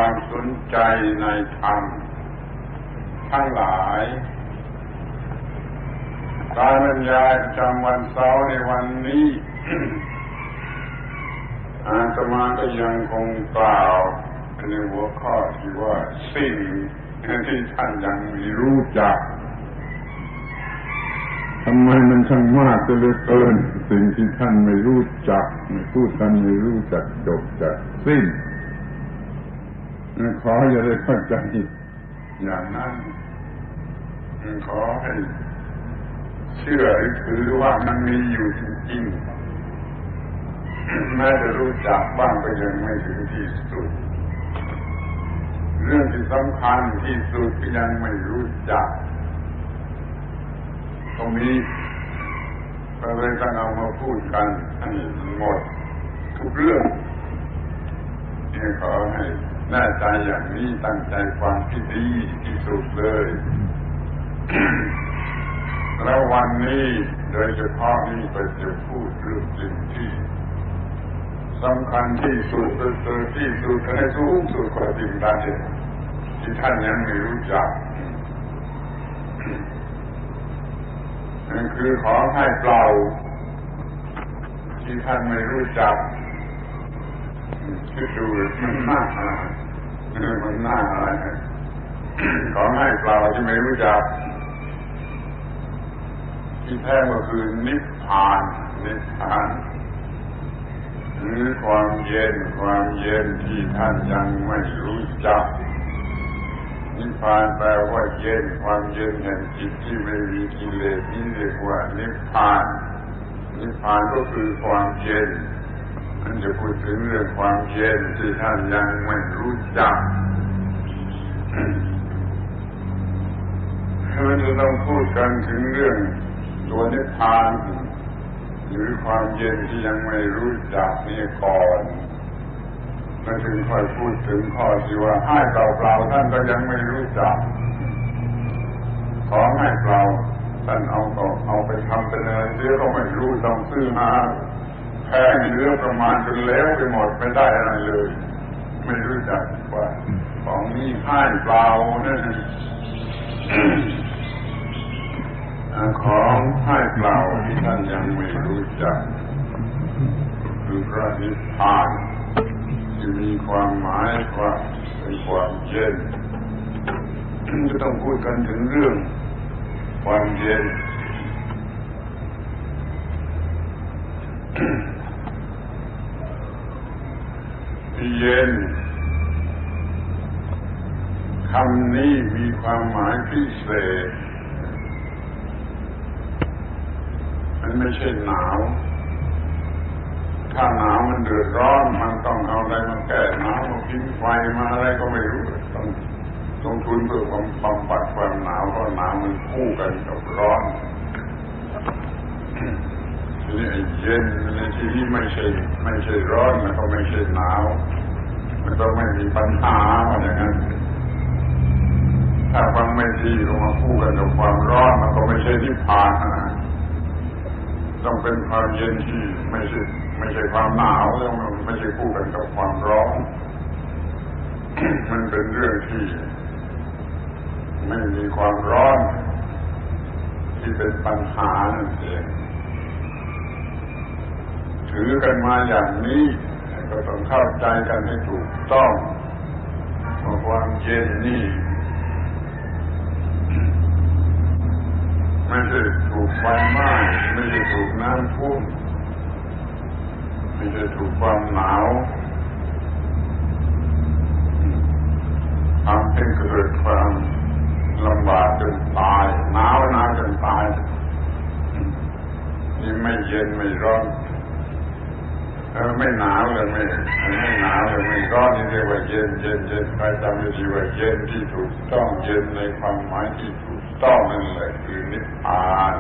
ความสนใจในธรรมทั้งหลายการบรรยายประจำวันเสาร์ในวันนี้ อาตมาก็ยังคงกล่าวในหัวข้อที่ว่าสิ่งที่ท่านยังไม่รู้จักทำไมมันช่างมากเหลือเกินสิ่งที่ท่านไม่รู้จักไม่พูดกันไม่รู้จักจบจักสิ้นขออย่าได้เข้าใจอย่างนั้นขอให้เชื่อหรือถือว่ามันมีอยู่จริงๆแม้จะรู้จักบ้างก็ยังไม่ถึงที่สุดเรื่องที่สำคัญที่สุดก็ยังไม่รู้จักตรงนี้ก็เลยต้องเอามาพูดกันให้หมดทุกเรื่องนี่ขอให้แน่ใจอย่างนี้ตั้งใจฟังที่ดีที่สุดเลยแล้ววันนี้โดยเฉพาะนี้ก็จะพูดเรื่องสิ่งที่สำคัญที่สุดที่สุดให้สูงสุดกว่าสิ่งใดที่ท่านยังไม่รู้จักนั่นคือของให้เปล่าที่ท่านไม่รู้จักคิดดูมันน่าอะไรของให้เปล่าที่ไม่รู้จักที่แท้ก็คือนิพพานหรือความเย็นที่ท่านยังไม่รู้จักนิพพานแปลว่าเย็นความเย็นแห่งจิตที่ไม่มีกิเลสนี่เรียกว่านิพพานก็คือความเย็นมันจะพูดถึงเรื่องความเย็นที่ท่านยังไม่รู้จักมันจะต้องพูดกันถึงเรื่องตัวนิพพานหรือความเย็นที่ยังไม่รู้จักนี่ก่อนแล้วถึงค่อยพูดถึงข้อที่ว่าให้เปล่าท่านก็ยังไม่รู้จักของให้เปล่าท่านเอาไปทำเป็นอะไรเสียก็ไม่รู้ต้องซื้อมาแพงเหลือประมาณจนแล้วไปหมดไม่ได้อะไรเลยไม่รู้จักว่าของนี้ให้เปล่านั่นของให้เปล่าที่ท่านยังไม่รู้จักคือพระนิพพานที่มีความหมายว่าเป็นความเย็นจะต้องพูดกันถึงเรื่องความเย็นเย็นคำนี้มีความหมายพิเศษมันไม่ใช่หนาวถ้าหนาวมันเดือดร้อนมันต้องเอาอะไรมาแก้หนาวมาพิงไฟมาอะไรก็ไม่รู้ต้องลงทุนเพื่อบำบัดความหนาวเพราะหนาวมันคู่กันกับร้อนทีนี้เย็นในที่นี้ไม่ใช่ร้อนแล้วก็ไม่ใช่หนาวมันก็ไม่มีปัญหาอย่างนั้นถ้าฟังไม่ดีลงมาคู่กันกับความร้อนมันก็ไม่ใช่นิพพานต้องเป็นความเย็นที่ไม่ใช่ความหนาวแล้วมันไม่ใช่คู่กันกับความร้อนมันเป็นเรื่องที่ไม่มีความร้อนที่เป็นปัญหานั่นเองถือกันมาอย่างนี้ก็ต้องเข้าใจกันให้ถูกต้องว่าความเย็นนี่ไม่ใช่ถูกไฟไหม้ไม่ใช่ถูกน้ำท่วมไม่ใช่ถูกความหนาวทำให้เกิดความลำบากจนตายหนาวจนตายนี่ไม่เย็นไม่ร้อนไม่หนาวเลยไม่หนาวเลยไม่ร้อนนี่เรียกว่าเย็นใครจำได้ดีว่าเย็นที่ถูกต้องเย็นในความหมายที่ถูกต้องนั่นแหละคือนิพพาน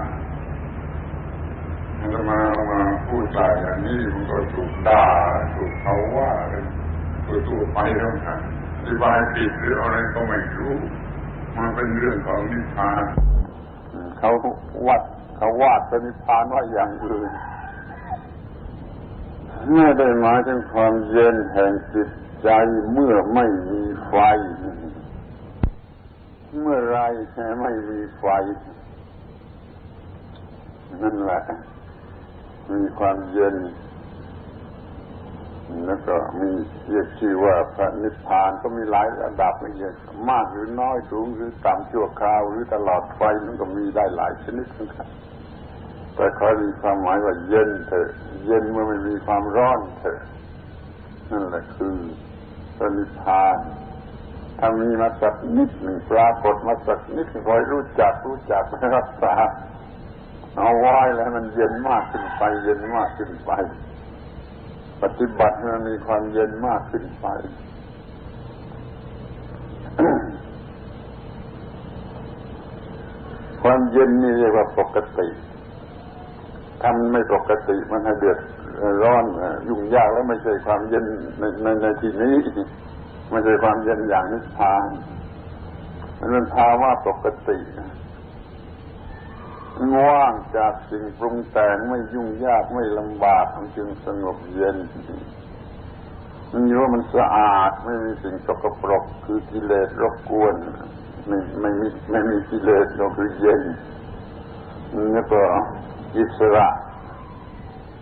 ถ้าเอามาพูดตายอย่างนี้มันก็ถูกด่าถูกเขาว่ากันตัวไปแล้วกันอธิบายผิดหรืออะไรก็ไม่รู้มันเป็นเรื่องของนิพพานเขาวาดเป็นนิพพานว่าอย่างอื่นไม่ได้หมายถึงความเย็นแห่งจิตใจ ใจเมื่อไม่มีไฟเมื่อไรไม่มีไฟนั่นแหละมีความเย็นแล้วก็มีเรียกชื่อว่าพระนิพพานก็มีหลายระดับไม่เยอะมากหรือน้อยสูงหรือต่ำชั่วคราวหรือตลอดไฟมันก็มีได้หลายชนิดนะครับแต่ขอมีความหมายว่าเย็นเถอะเย็นเมื่อไม่มีความร้อนเถอะนั่นแหละคือพระนิพพานถ้ามีมาสักนิดหนึ่งปรากฏมาสักนิดคอยรู้จักรักษาเอาไว้แล้วมันเย็นมากขึ้นไปเย็นมากขึ้นไปปฏิบัติให้มันมีความเย็นมากขึ้นไป ความเย็นนี่เรียกว่าปกติถ้ามันไม่ปกติมันให้เดือดร้อนยุ่งยากแล้วไม่ใช่ความเย็นในที่นี้ไม่ใช่ความเย็นอย่างนิพพานมันเป็นภาวะปกติว่างจากสิ่งปรุงแต่งไม่ยุ่งยากไม่ลำบากมันจึงสงบเย็นมันอยู่ว่ามันสะอาดไม่มีสิ่งสกปรกคือกิเลสรบกวนไม่มีกิเลสก็คือเย็นแล้วก็อิสระ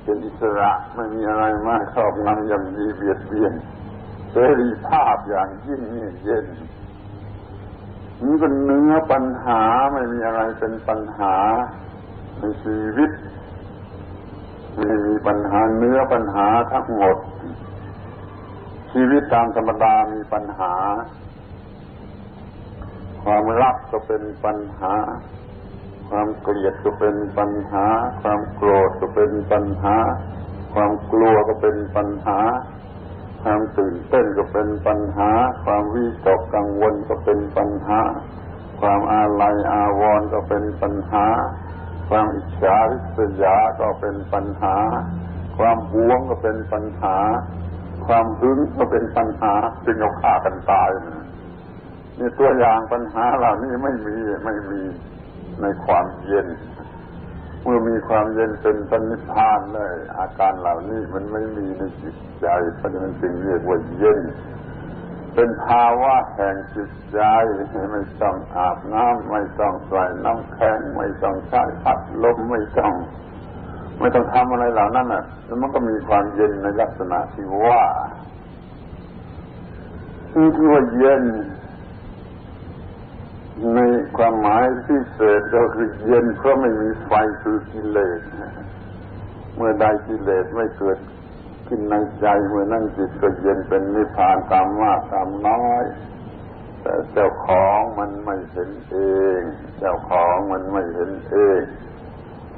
เป็นอิสระไม่มีอะไรมากครอบงำย่ำยีเบียดเบียนเสรีภาพอย่างยิ่งนี่เย็นนี่เป็นเนื้อปัญหาไม่มีอะไรเป็นปัญหาในชีวิตไม่มีปัญหาเนื้อปัญหาทั้งหมดชีวิตตามธรรมดามีปัญหาความรักก็เป็นปัญหาความเกลียดก็เป็นปัญหาความโกรธก็เป็นปัญหาความกลัวก็เป็นปัญหาความตื่นเต้นก็เป็นปัญหาความวิตกกังวลก็เป็นปัญหาความอาลัยอาวรณ์ก็เป็นปัญหาความอิจฉาริษยาก็เป็นปัญหาความหวงก็เป็นปัญหาความหึงก็เป็นปัญหาจึงเอาฆ่ากันตายนี่ตัวอย่างปัญหาเหล่านี้ไม่มีในความเย็นเมื่อมีความเย็นเป็นพระนิพพานเลยอาการเหล่านี้มันไม่มีในจิตใจเพราะฉะนั้นจึงเรียกว่าเย็นเป็นภาวะแห่งจิตใจไม่ต้องอาบน้ำไม่ต้องใส่น้ำแข็งไม่ต้องใช้พัดลมไม่ต้องทำอะไรเหล่านั้นน่ะแล้วมันก็มีความเย็นในลักษณะที่ว่าคือว่าเย็นในความหมายพิเศษก็คือเย็นเพราะไม่มีไฟคือกิเลสเมื่อใดกิเลสไม่เกิดขึ้นในใจเมื่อนั้นจิตก็เย็นเป็นนิพพานตามมากตามน้อยแต่เจ้าของมันไม่เห็นเองเจ้าของมันไม่เห็นเอง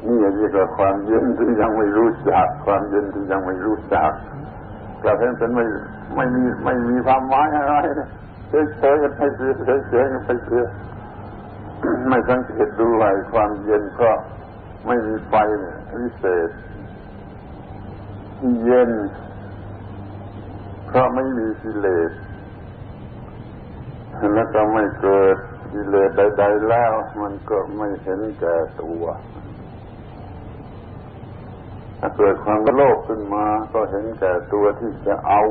นี่เรียกว่าความเย็นที่ยังไม่รู้จักความเย็นที่ยังไม่รู้จักกระทั่งเป็นไม่มีความหมายอะไรเฉยๆกันไปเฉยๆกันไปเฉยไม่สังเกตดูไว้ความเย็นเพราะไม่มีไฟวิเศษเย็นเพราะไม่มีกิเลสแล้วก็ไม่เกิดกิเลสใดๆแล้วมันก็ไม่เห็นแก่ตัวถ้าเกิดความโลภขึ้นมาก็เห็นแก่ตัวที่จะเอา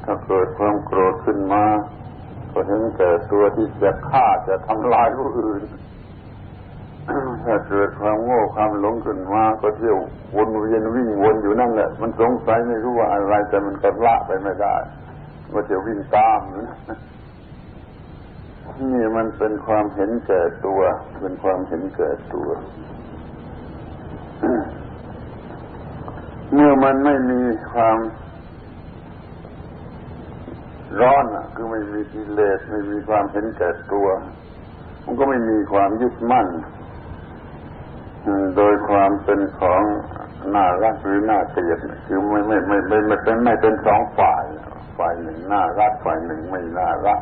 ถ้าเกิดความโกรธขึ้นมาก็เห็นแก่ตัวที่จะฆ่าจะทำลายผู้อื่นถ้าเกิดความโง่ความหลงขึ้นมาก็เที่ยววนเวียนวิ่งวนอยู่นั่นแหละมันสงสัยไม่รู้ว่าอะไรแต่มันก็ละไปไม่ได้ก็เที่ยววิ่งตามนี่มันเป็นความเห็นแก่ตัวเป็นความเห็นแก่ตัวเมื่อมันไม่มีความร้อนคือไม่มีกิเลสไม่มีความเห็นแก่ตัวมันก็ไม่มีความยึดมั่นโดยความเป็นของน่ารักหรือน่าเกลียดคือไม่เป็นสองฝ่ายหนึ่งน่ารักฝ่ายหนึ่งไม่น่ารัก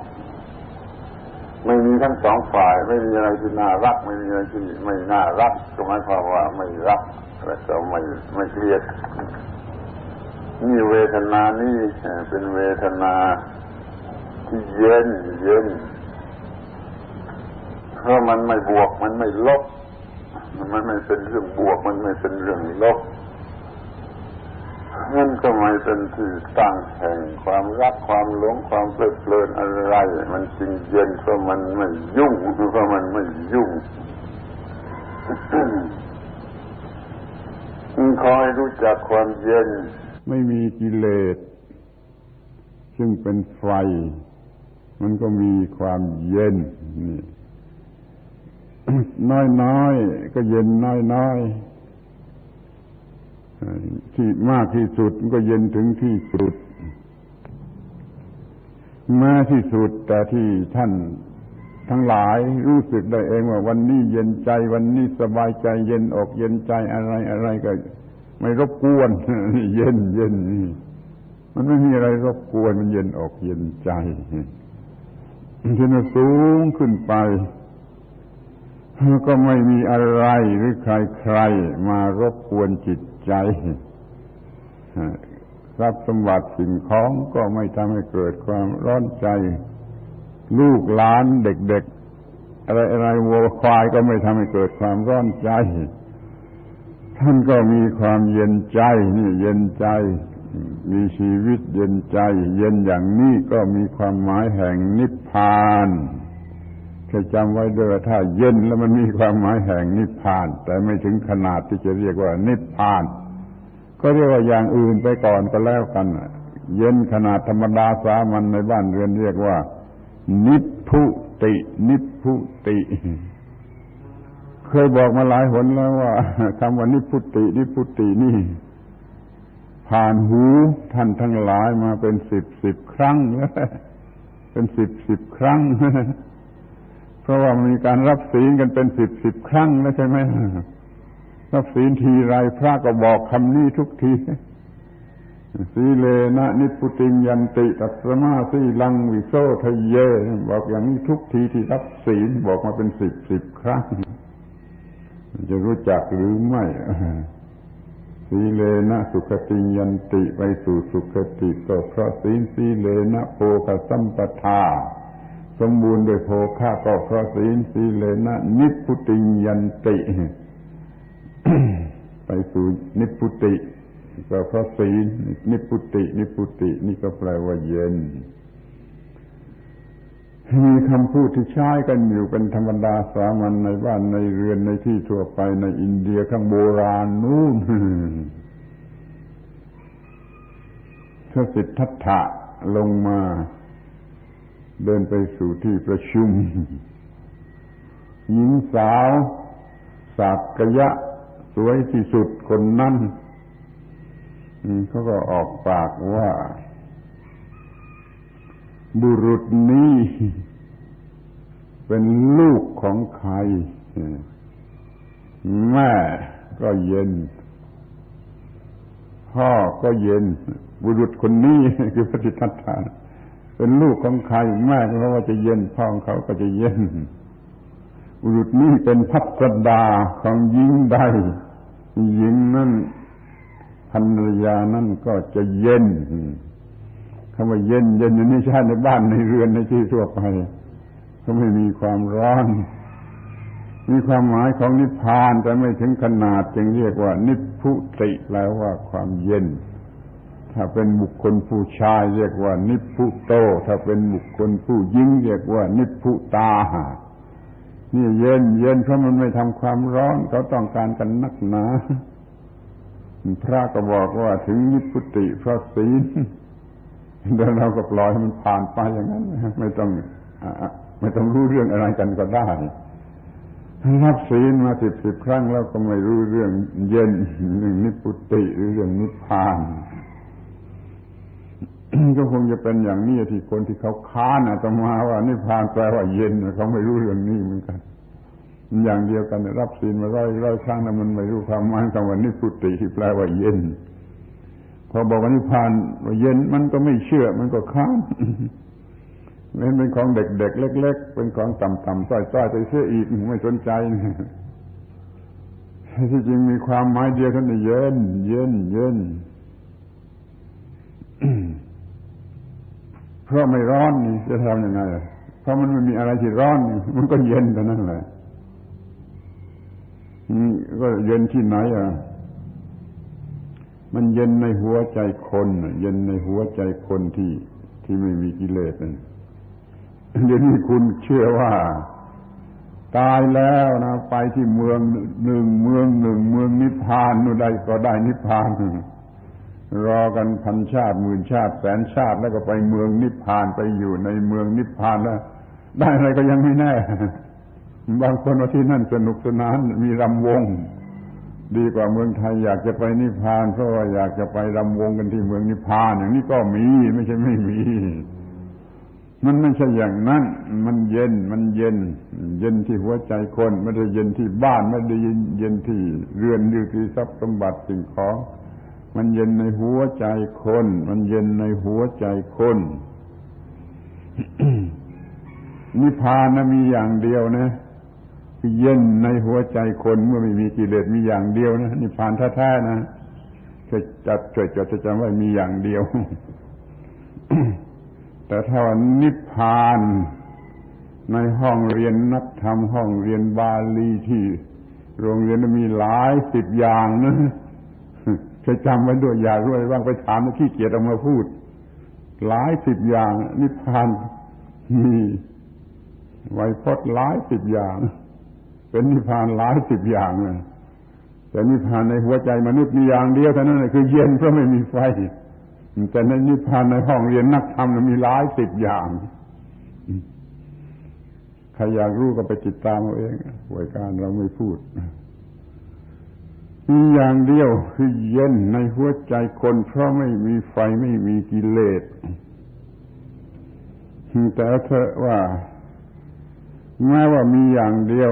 ไม่มีทั้งสองฝ่ายไม่มีอะไรที่น่ารักไม่มีอะไรที่ไม่น่ารักก็หมายความว่าไม่รักและก็ไม่เกลียดนี่เวทนานี่เป็นเวทนาที่เย็นเพราะมันไม่บวกมันไม่ลบมันไม่เป็นเรื่องบวกมันไม่เป็นเรื่องลบ นั่นก็ไม่เป็นที่ตั้งแห่งความรักความหลงความเพลิดเพลินอะไรมันจึงเย็นเพราะมันไม่ยุ่งเพราะมันไม่ยุ่ง คอยรู้จักความเย็นไม่มีกิเลสซึ่งเป็นไฟมันก็มีความเย็นนี่น้อยๆก็เย็นน้อยๆที่มากที่สุดมันก็เย็นถึงที่สุดแม้ที่สุดแต่ที่ท่านทั้งหลายรู้สึกได้เองว่าวันนี้เย็นใจวันนี้สบายใจเย็นอกเย็นใจอะไรก็ไม่รบกวนเย็นมันไม่มีอะไรรบกวนมันเย็นอกเย็นใจที่มันสูงขึ้นไปก็ไม่มีอะไรหรือใครมารบกวนจิตใจทรัพย์สมบัติสิ่งของก็ไม่ทำให้เกิดความร้อนใจลูกหลานเด็กๆอะไรวัวควายก็ไม่ทำให้เกิดความร้อนใจท่านก็มีความเย็นใจนี่เย็นใจมีชีวิตเย็นใจเย็นอย่างนี้ก็มีความหมายแห่งนิพพานให้จำไว้ด้วยถ้าเย็นแล้วมันมีความหมายแห่งนิพพานแต่ไม่ถึงขนาดที่จะเรียกว่านิพพานก็เรียกว่าอย่างอื่นไปก่อนก็แล้วกันเย็นขนาดธรรมดาสามัญในบ้านเรือนเรียกว่านิพพุติเคยบอกมาหลายหนแล้วว่าคำว่านิพพุตินี่ผ่านหูท่านทั้งหลายมาเป็นสิบครั้งแล้วเป็นสิบครั้งเพราะว่ามีการรับศีลกันเป็นสิบครั้งแล้วใช่ไหมรับศีลทีไรพระก็บอกคำนี้ทุกทีสีเลนะนิพพุติยันติตัสมาสีลังวิโสทะเยบอกอย่างนี้ทุกทีที่รับศีลบอกมาเป็นสิบครั้งจะรู้จักหรือไม่สีเลนะสุขติยันติไปสู่สุขติก็เพราะศีลสีเลนะโภคสัมปทาสมบูรณ์ด้วยโภคะก็เพราะศีลสีเลนะนิพพุติยันติไปสู่นิพพุติก็เพราะศีลนิพพุตินี่ก็แปลว่าเย็นมีคำพูดที่ใช้กันอยู่เป็นธรรมดาสามัญในบ้านในเรือนในที่ทั่วไปในอินเดียข้างโบราณนู่นถ้าสิทธัตถะลงมาเดินไปสู่ที่ประชุมหญิงสาวสากยะสวยที่สุดคนนั้นเขาก็ออกปากว่าบุรุษนี้เป็นลูกของใครแม่ก็เย็นพ่อก็เย็นบุรุษคนนี้คือพระสิทธัตถะเป็นลูกของใครแม่เขาว่าจะเย็นพ่อเขาก็จะเย็นบุรุษนี้เป็นพัสดาของหญิงใดหญิงนั้นภรรยานั่นก็จะเย็นคำว่าเย็นอยู่นี่ใช่ในบ้านในเรือนในที่ทั่วไปก็ไม่มีความร้อนมีความหมายของนิพพานแต่ไม่ถึงขนาดจึงเรียกว่านิพพุติแปลว่าความเย็นถ้าเป็นบุคคลผู้ชายเรียกว่านิพพุโตถ้าเป็นบุคคลผู้หญิงเรียกว่านิพพุตานี่เย็นเพราะมันไม่ทำความร้อนเขาต้องการกันนักหนาพระก็บอกว่าถึงนิพพุติเพราะศีลเดี๋ยวเราก็ปล่อยให้มันผ่านไปอย่างนั้นไม่ต้องรู้เรื่องอะไรกันก็ได้รับศีลมาสิบครั้งแล้วก็ไม่รู้เรื่องเย็นเรื่องนิพพุติหรือเรื่องนิพพานก็คงจะเป็นอย่างนี้ที่คนที่เขาค้านอาตมาว่านิพพานแปลว่าเย็นเขาไม่รู้เรื่องนี้เหมือนกันอย่างเดียวกันรับศีลมาร้อยครั้งแล้วมันไม่รู้ความหมายคำว่านิพพุติที่แปลว่าเย็นพอบอกว่านิพพานว่าเย็นมันก็ไม่เชื่อมันก็ค้านเป็นของเด็กๆเล็กๆเป็นของต่ำๆต้อยๆไปเสียอีกไม่สนใจที่จริงมีความหมายเดียวเท่านั้นเย็นเพราะไม่ร้อนนี่จะทำยังไงเพราะมันไม่มีอะไรที่ร้อนมันก็เย็นเท่านั้นแหละก็เย็นที่ไหน มันเย็นในหัวใจคนเย็นในหัวใจคนที่ไม่มีกิเลสนั่นเดี๋ยวนี้คุณเชื่อว่าตายแล้วนะไปที่เมืองหนึ่งเมืองนิพพานนู่นใดก็ได้นิพพานรอกันพันชาติหมื่นชาติแสนชาติแล้วก็ไปเมืองนิพพานไปอยู่ในเมืองนิพพานแล้วได้อะไรก็ยังไม่แน่บางคนว่าที่นั่นสนุกสนานมีรำวงดีกว่าเมืองไทยอยากจะไปนิพพานเพราะว่าอยากจะไปรำวงกันที่เมืองนิพพานอย่างนี้ก็มีไม่ใช่ไม่มีมันไม่ใช่อย่างนั้นมันเย็นที่หัวใจคนไม่ได้เย็นที่บ้านไม่ได้เย็นที่เรือนอยู่ที่ทรัพย์สมบัติสิ่งของมันเย็นในหัวใจคนมันเย็นในหัวใจคน นิพพานนะมีอย่างเดียวนะคือเย็นในหัวใจคนเมื่อไม่มีกิเลสมีอย่างเดียวนะนิพพานแท้ๆนะช่วยจำไว้มีอย่างเดียว แต่ถ้านิพพานในห้องเรียนนักธรรมห้องเรียนบาลีที่โรงเรียนมีหลายสิบอย่างนะช่วยจำไว้ด้วยอย่ารู้อะไรบ้างไปถามแล้วขี้เกียจเอามาพูดหลายสิบอย่างนิพพานมีไวยพจน์หลายสิบอย่างเป็นนิพพานหลายสิบอย่างนะแต่นิพพานในหัวใจมนุษย์มีอย่างเดียวเท่านั้นคือเย็นเพราะไม่มีไฟแต่ในนิพพานในห้องเรียนนักธรรมมีหลายสิบอย่างใครอยากรู้ก็ไปติดตามเอาเองรายการเราไม่พูดมีอย่างเดียวคือเย็นในหัวใจคนเพราะไม่มีไฟไม่มีกิเลสแต่เธอว่าแม้ว่ามีอย่างเดียว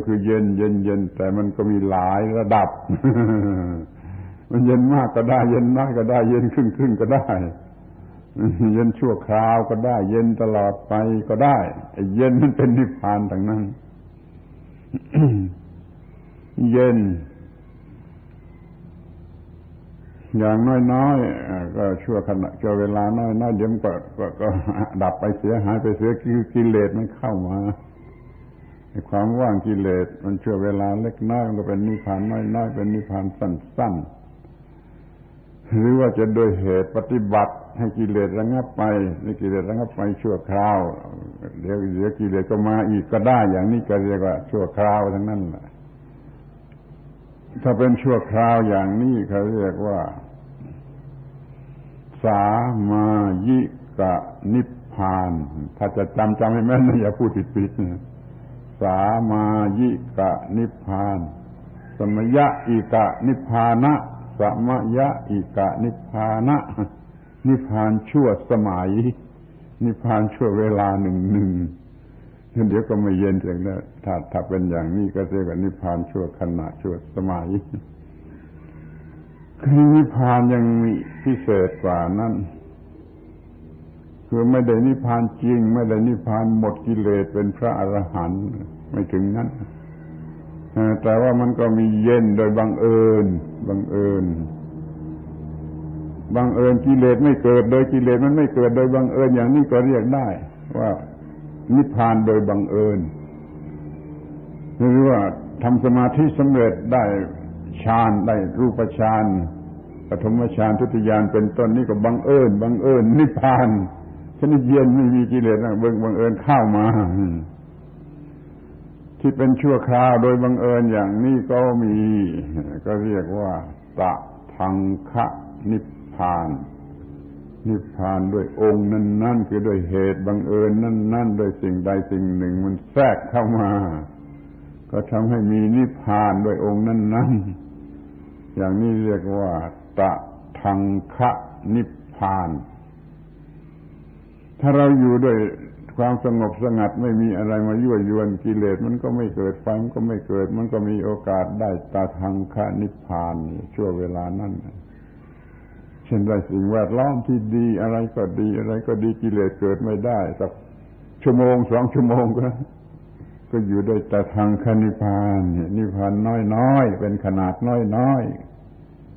คือเย็นแต่มันก็มีหลายระดับ มันเย็นมากก็ได้เย็นน้อยก็ได้เย็นครึ่งก็ได้เย็นชั่วคราวก็ได้เย็นตลอดไปก็ได้ไอ้เย็นมันเป็นนิพพานทั้งนั้น เย็นอย่างน้อยๆก็ชั่วขณะชั่วเวลาน้อยๆเดี๋ยวมันก็ดับไปเสียหายไปเสียกิเลสมันเข้ามาความว่างกิเลสมันชั่วเวลาเล็กน้อยมันก็เป็นนิพพานน้อยๆเป็นนิพพานสั้นๆหรือว่าจะโดยเหตุปฏิบัติให้กิเลสระงับไปนี่กิเลสระงับไปชั่วคราวเดี๋ยวกิเลสก็มาอีกก็ได้อย่างนี้ก็เรียกว่าชั่วคราวทั้งนั้นแหละถ้าเป็นชั่วคราวอย่างนี้เขาเรียกว่าสามายิกะนิพพานถ้าจะจำให้แม่นนะอย่าพูดผิดนะสามายิกะนิพพานสมยะอิกะนิพพานะสมยะอิกะนิพพานะนิพพานชั่วสมัยนิพพานชั่วเวลาหนึ่งเดี๋ยวก็ไม่เย็นเองนะถ้าเป็นอย่างนี้ก็เรียกว่านิพพานชั่วขณะชั่วสมัยคือนิพพานยังมีพิเศษกว่านั้นคือไม่ได้นิพพานจริงไม่ได้นิพพานหมดกิเลสเป็นพระอรหันต์ไม่ถึงนั้นแต่ว่ามันก็มีเย็นโดยบังเอิญกิเลสไม่เกิดโดยกิเลสมันไม่เกิดโดยบังเอิญอย่างนี้ก็เรียกได้ว่านิพพานโดยบังเอิญหรือว่าทำสมาธิสำเร็จได้ฌานได้รูปฌานปฐมฌานทุติยฌานเป็นต้นนี่ก็บังเอิญนิพพานชนิดเย็นไม่มีกิเลสนะบังเอิญเข้ามาที่เป็นชั่วคราวโดยบังเอิญอย่างนี้ก็มีก็เรียกว่าตะทังคะนิพพานด้วยองค์นั้นคือด้วยเหตุบังเอิญนั้นโดยสิ่งใดสิ่งหนึ่งมันแทรกเข้ามาก็ทำให้มีนิพพานด้วยองค์นั้นอย่างนี้เรียกว่าตะทังคะนิพพานถ้าเราอยู่ด้วยความสงบสงัดไม่มีอะไรมายั่วยวนกิเลสมันก็ไม่เกิดไฟมันก็ไม่เกิดมันก็มีโอกาสได้ตะทังคะนิพพานชั่วเวลานั้นเช่นได้สิ่งแวดล้อมที่ดีอะไรก็ดีกิเลสเกิดไม่ได้สักชั่วโมง2 ชั่วโมงก็อยู่ด้วยตะทังคะนิพพานนิพพานน้อยๆเป็นขนาดน้อย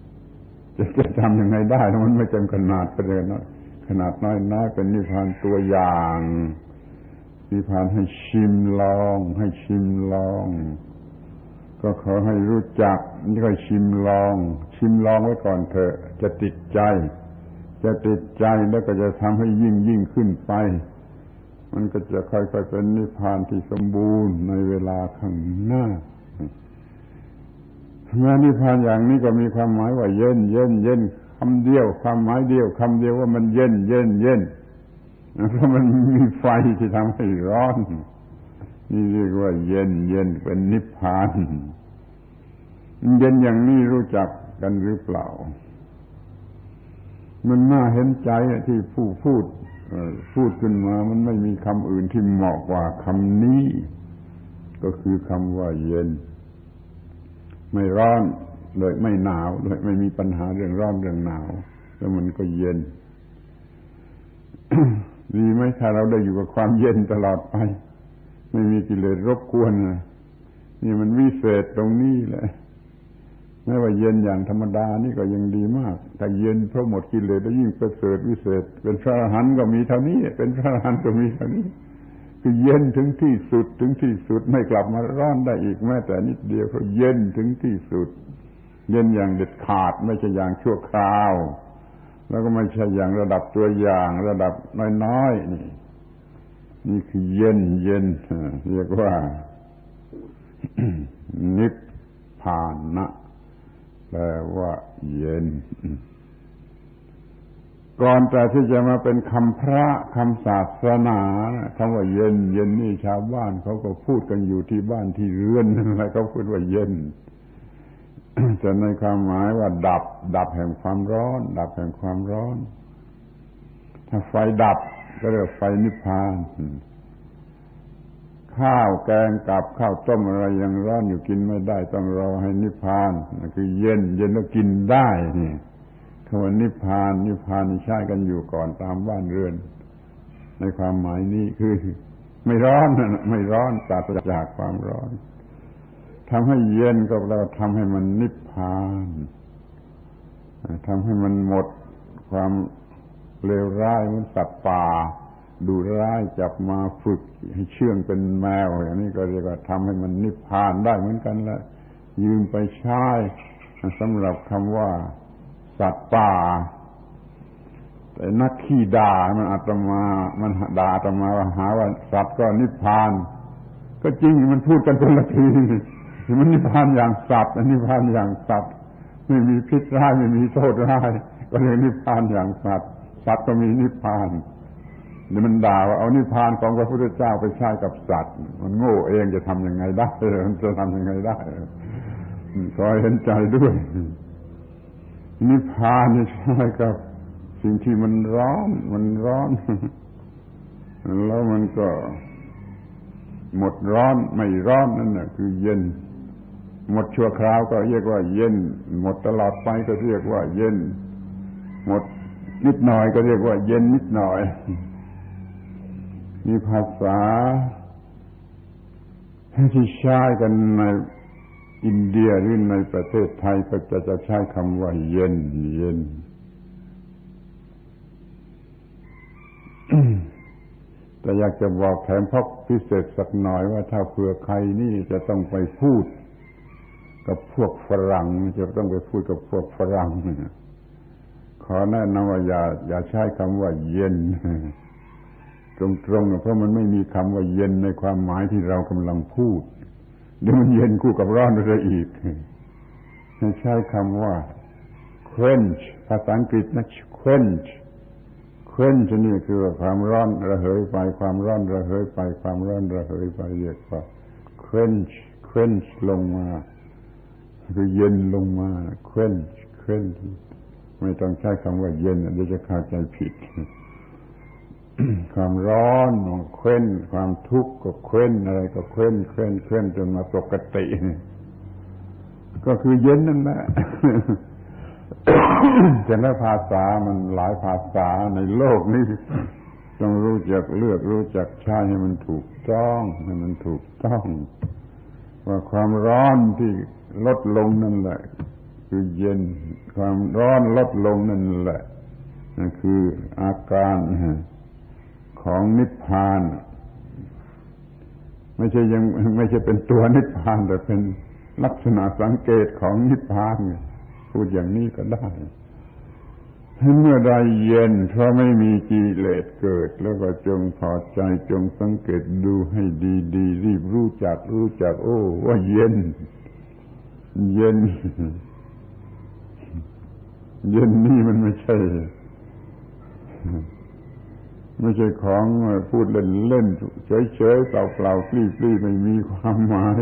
ๆจะทำยังไงได้มันไม่จำขนาดไปเลยน้อยขนาดน้อยเป็นนิพพานตัวอย่างนิพพานให้ชิมลอง ก็ขอให้รู้จักนี่ก็ชิมลองไว้ก่อนเถอะจะติดใจแล้วก็จะทำให้ยิ่งขึ้นไปมันก็จะค่อยๆเป็นนิพพานที่สมบูรณ์ในเวลาข้างหน้าแม้นิพพานอย่างนี้ก็มีความหมายว่าเย็นคำเดียวความหมายเดียวคำเดียวว่ามันเย็นเพราะมันมีไฟที่ทำให้ร้อนนี่เรียกว่าเย็นเป็นนิพพานเย็นอย่างนี้รู้จักกันหรือเปล่ามันน่าเห็นใจที่ผู้พูดขึ้นมามันไม่มีคำอื่นที่เหมาะกว่าคำนี้ก็คือคำว่าเย็นไม่ร้อนเลยไม่หนาวเลยไม่มีปัญหาเรื่องร้อนเรื่องหนาวแล้วมันก็เย็น ดีไหมถ้าเราได้อยู่กับความเย็นตลอดไปไม่มีกิเลสรบกวนนี่มันวิเศษตรงนี้แหละไม่ว่าเย็นอย่างธรรมดานี่ก็ยังดีมากแต่เย็นเพราะหมดกิเลสแล้วยิ่งประเสริฐวิเศษเป็นพระอรหันต์ก็มีเท่านี้เป็นพระอรหันต์ก็มีเท่านี้คือเย็นถึงที่สุดไม่กลับมาร้อนได้อีกแม้แต่นิดเดียวเพราะเย็นถึงที่สุดเย็นอย่างเด็ดขาดไม่ใช่อย่างชั่วคราวแล้วก็ไม่ใช่อย่างระดับตัวอย่างระดับน้อยๆนี่คือเย็นเรียกว่า นิพพานะแปลว่าเย็นก่อนแต่ที่จะมาเป็นคำพระคำศาสนาคำว่าเย็นนี่ชาวบ้านเขาก็พูดกันอยู่ที่บ้านที่เรือนอะไรเขาพูดว่าเย็นแต่ในความหมายว่าดับแห่งความร้อนดับแห่งความร้อนถ้าไฟดับก็เรียกไฟนิพพานข้าวแกงกับข้าวต้มอะไรยังร้อนอยู่กินไม่ได้ต้องรอให้นิพพานนั่นคือเย็นแล้วกินได้นี่คำว่านิพพานใช้กันอยู่ก่อนตามบ้านเรือนในความหมายนี้คือไม่ร้อนปราศจากความร้อนทำให้เย็นก็เราทำให้มันนิพพานทำให้มันหมดความเลวร้ายเหมือนสัตว์ป่าดุร้ายจับมาฝึกให้เชื่องเป็นแมวอย่างนี้ก็เรียกว่าทำให้มันนิพพานได้เหมือนกันแหละยืมไปใช้สำหรับคำว่าสัตว์ป่าแต่นักขี้ด่ามันด่าอาตมาว่าหาว่าสัตว์ก็นิพพานก็จริงมันพูดกันคนละทีมันนิพพานอย่างสัตว์นิพพานอย่างสัตว์ไม่มีพิษร้ายไม่มีโทษร้ายก็เรียกนิพพานอย่างสัตว์ก็มีนิพพานเดี๋ยวมันด่าว่าเอานิพพานของพระพุทธเจ้าไปใช้กับสัตว์มันโง่เองจะทำยังไงได้มันจะทำยังไงได้ขอเห็นใจด้วยนิพพานนี่ใช้กับสิ่งที่มันร้อนแล้วมันก็หมดร้อนไม่ร้อนนั่นน่ะคือเย็นหมดชั่วคราวก็เรียกว่าเย็นหมดตลอดไปก็เรียกว่าเย็นหมดนิดหน่อยก็เรียกว่าเย็นนิดหน่อยมีภาษาที่ใช้กันในอินเดียหรือในประเทศไทยก็จะใช้คำว่าเย็นแต่อยากจะบอกแถมพกพิเศษสักหน่อยว่าถ้าเผื่อใครนี่จะต้องไปพูดกับพวกฝรั่งจะต้องไปพูดกับพวกฝรั่งขอแนะนำว่าอย่าใช้คำว่าเย็นตรงๆเพราะมันไม่มีคำว่าเย็นในความหมายที่เรากำลังพูดเดี๋ยวมันเย็นคู่กับร้อนไปอีกให้ใช้คำว่า quench ภาษาอังกฤษนะ quench นี่คือความร้อนระเหยไปความร้อนระเหยไปความร้อนระเหยไปเรียกว่า quench ลงมาคือเย็นลงมา quench ไม่ต้องใช้คำว่าเย็นเดี๋ยวจะเข้าใจผิดความร้อนเคว้นความทุกข์ก็เคว้นอะไรก็เคว้นจนมาปกติก็คือเย็นนั่นแหละ แต่ละภาษามันหลายภาษาในโลกนี้ต้องรู้จักเลือกรู้จักใช้ให้มันถูกต้องว่าความร้อนที่ลดลงนั่นแหละคือเย็นความร้อนลดลงนั่นแหละนั่นคืออาการของนิพพานไม่ใช่เป็นตัวนิพพานแต่เป็น ลักษณะสังเกตของนิพพานพูดอย่างนี้ก็ได้เมื่อใดเย็นเพราะไม่มีกิเลสเกิดแล้วก็จงพอใจจงสังเกตดูให้ดีๆรีบรู้จักโอ้ว่าเย็นนี่มันไม่ใช่ของพูดเล่นเฉยๆเปล่าๆปลี้ๆไม่มีความหมาย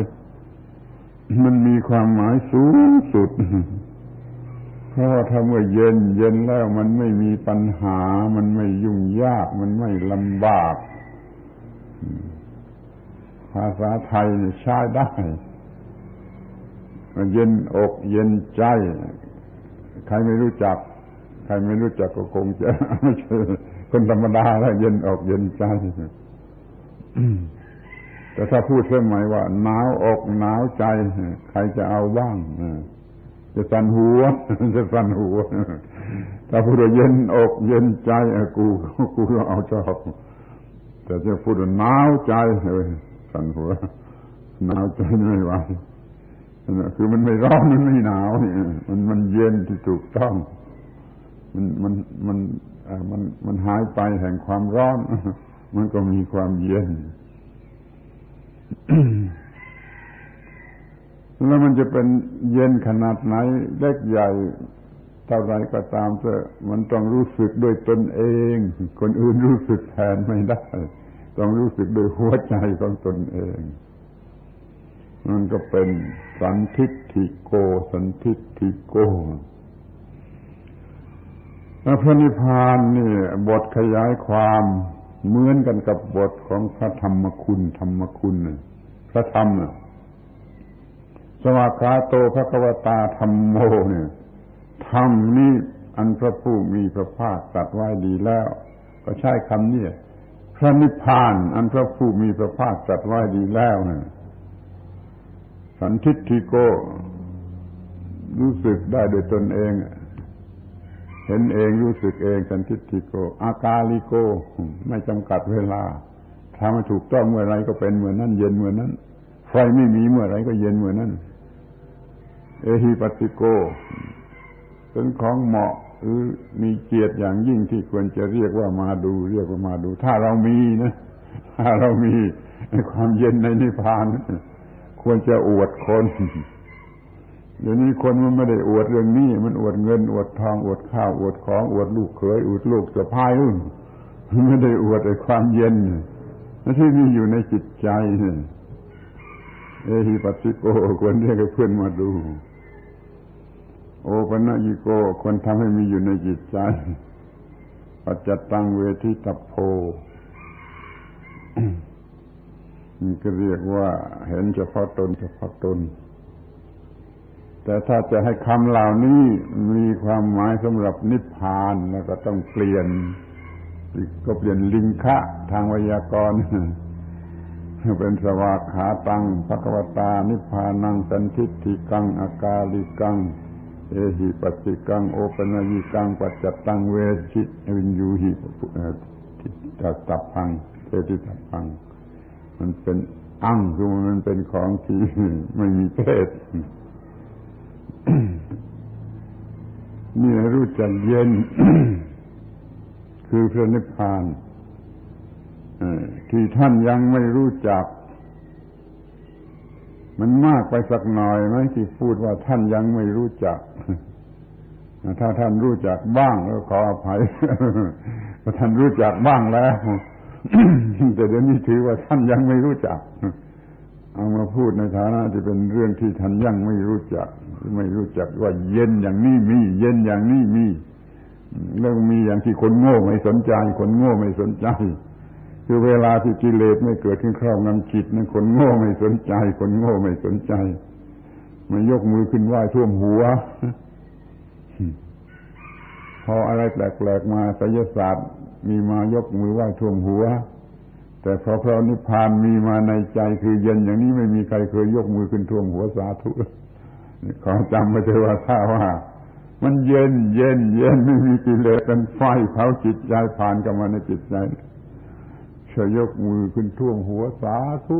มันมีความหมายสูงสุดเพราะว่าถ้าเมื่อเย็นแล้วมันไม่มีปัญหามันไม่ยุ่งยากมันไม่ลำบากภาษาไทยใช้ได้เย็นอกเย็นใจใครไม่รู้จักก็คงจะไม่ใช่คนธรรมดาแล้วเย็นอกเย็นใจแต่ถ้าพูดสมัยว่าหนาวอกหนาวใจใครจะเอาบ้างจะสั่นหัวถ้าพูดว่าเย็นอกเย็นใจกูก็เอาชอบแต่จะพูดว่าหนาวใจสั่นหัวหนาวใจไม่ไหวคือมันไม่ร้อนมันไม่หนาวมันเย็นที่ถูกต้องมันหายไปแห่งความร้อนมันก็มีความเย็นแล้วมันจะเป็นเย็นขนาดไหนเล็กใหญ่เท่าไรก็ตามเถอะมันต้องรู้สึกด้วยตนเองคนอื่นรู้สึกแทนไม่ได้ต้องรู้สึกด้วยหัวใจของตนเองมันก็เป็นสันทิฏฐิโกพระนิพพานนี่บทขยายความเหมือนกันกับบทของพระธรรมคุณพระธรรมสวากขาโตภควตาธัมโมเนี่ยธรรมนี้อันพระผู้มีพระภาคตรัสไว้ดีแล้วก็ใช้คำนี้พระนิพพานอันพระผู้มีพระภาคตรัสไว้ดีแล้วเนี่ยสันทิฏฐิโกรู้สึกได้โดยตนเองเห็นเองรู้สึกเองสันทิฏฐิโกอากาลิโกไม่จำกัดเวลาทำให้ถูกต้องเมื่อไรก็เป็นเมื่อนั้นเย็นเมื่อนั้นไฟไม่มีเมื่อไรก็เย็นเมื่อนั้นเอหิปัสสิโกเป็นของเหมาะหรือมีเกียรติอย่างยิ่งที่ควรจะเรียกว่ามาดูถ้าเรามีความเย็นในนิพพานควรจะอวดคนเดี๋ยวนี้คนมันไม่ได้อวดเรื่องนี้มันอวดเงินอวดทองอวดข้าวอวดของอวดลูกเขยอวดลูกสะใภ้ไม่ได้อวดไอ้ความเย็นที่มีอยู่ในจิตใจเอหิปัสสิโกควรเรียกให้เพื่อนมาดูโอปัญญิโกควรทำให้มีอยู่ในจิตใจปัจจตังเวทิตโพมันก็เรียกว่าเห็นเฉพาะตนแต่ถ้าจะให้คำเหล่านี้มีความหมายสำหรับนิพพานแล้วก็ต้องเปลี่ยนลิงคะทางไวยากรณ์เป็นสวากขาตังภควตานิพพานังสันทิฏฐิกังอากาลิกังเอหิปัสสิกังโอปัญญิกังปัจจตังเวชิวินยูหิตัพพังเทติตัพพังมันเป็นคือมันเป็นของที่ไม่มีเพศนี่รู้จักเย็น คือพระนิพพานที่ท่านยังไม่รู้จักมันมากไปสักหน่อยไหมที่พูดว่าท่านยังไม่รู้จักถ้าท่านรู้จักบ้างก็ขออภัยเพราะท่านรู้จักบ้างแล้วแต่เดี๋ยวนี้ถือว่าท่านยังไม่รู้จักเอามาพูดในฐานะที่เป็นเรื่องที่ท่านยังไม่รู้จักว่าเย็นอย่างนี้มีเย็นอย่างนี้มีแล้วมีอย่างที่คนโง่ไม่สนใจคือเวลาที่กิเลสไม่เกิดขึ้นครอบงำจิตนั้นคนโง่ไม่สนใจมันยกมือขึ้นไหว้ท่วมหัวพออะไรแปลกๆมาไสยศาสตร์มีมายกมือไหว้ท่วมหัวแต่พอพระนิพพานมีมาในใจคือเย็นอย่างนี้ไม่มีใครเคยยกมือขึ้นท่วมหัวสาธุขอจำไว้เถอะว่าถ้าว่ามันเย็นไม่มีกิเลสเป็นไฟเผาจิตใจผ่านเข้ามาในจิตใจ จะยกมือขึ้นท่วมหัวสาธุ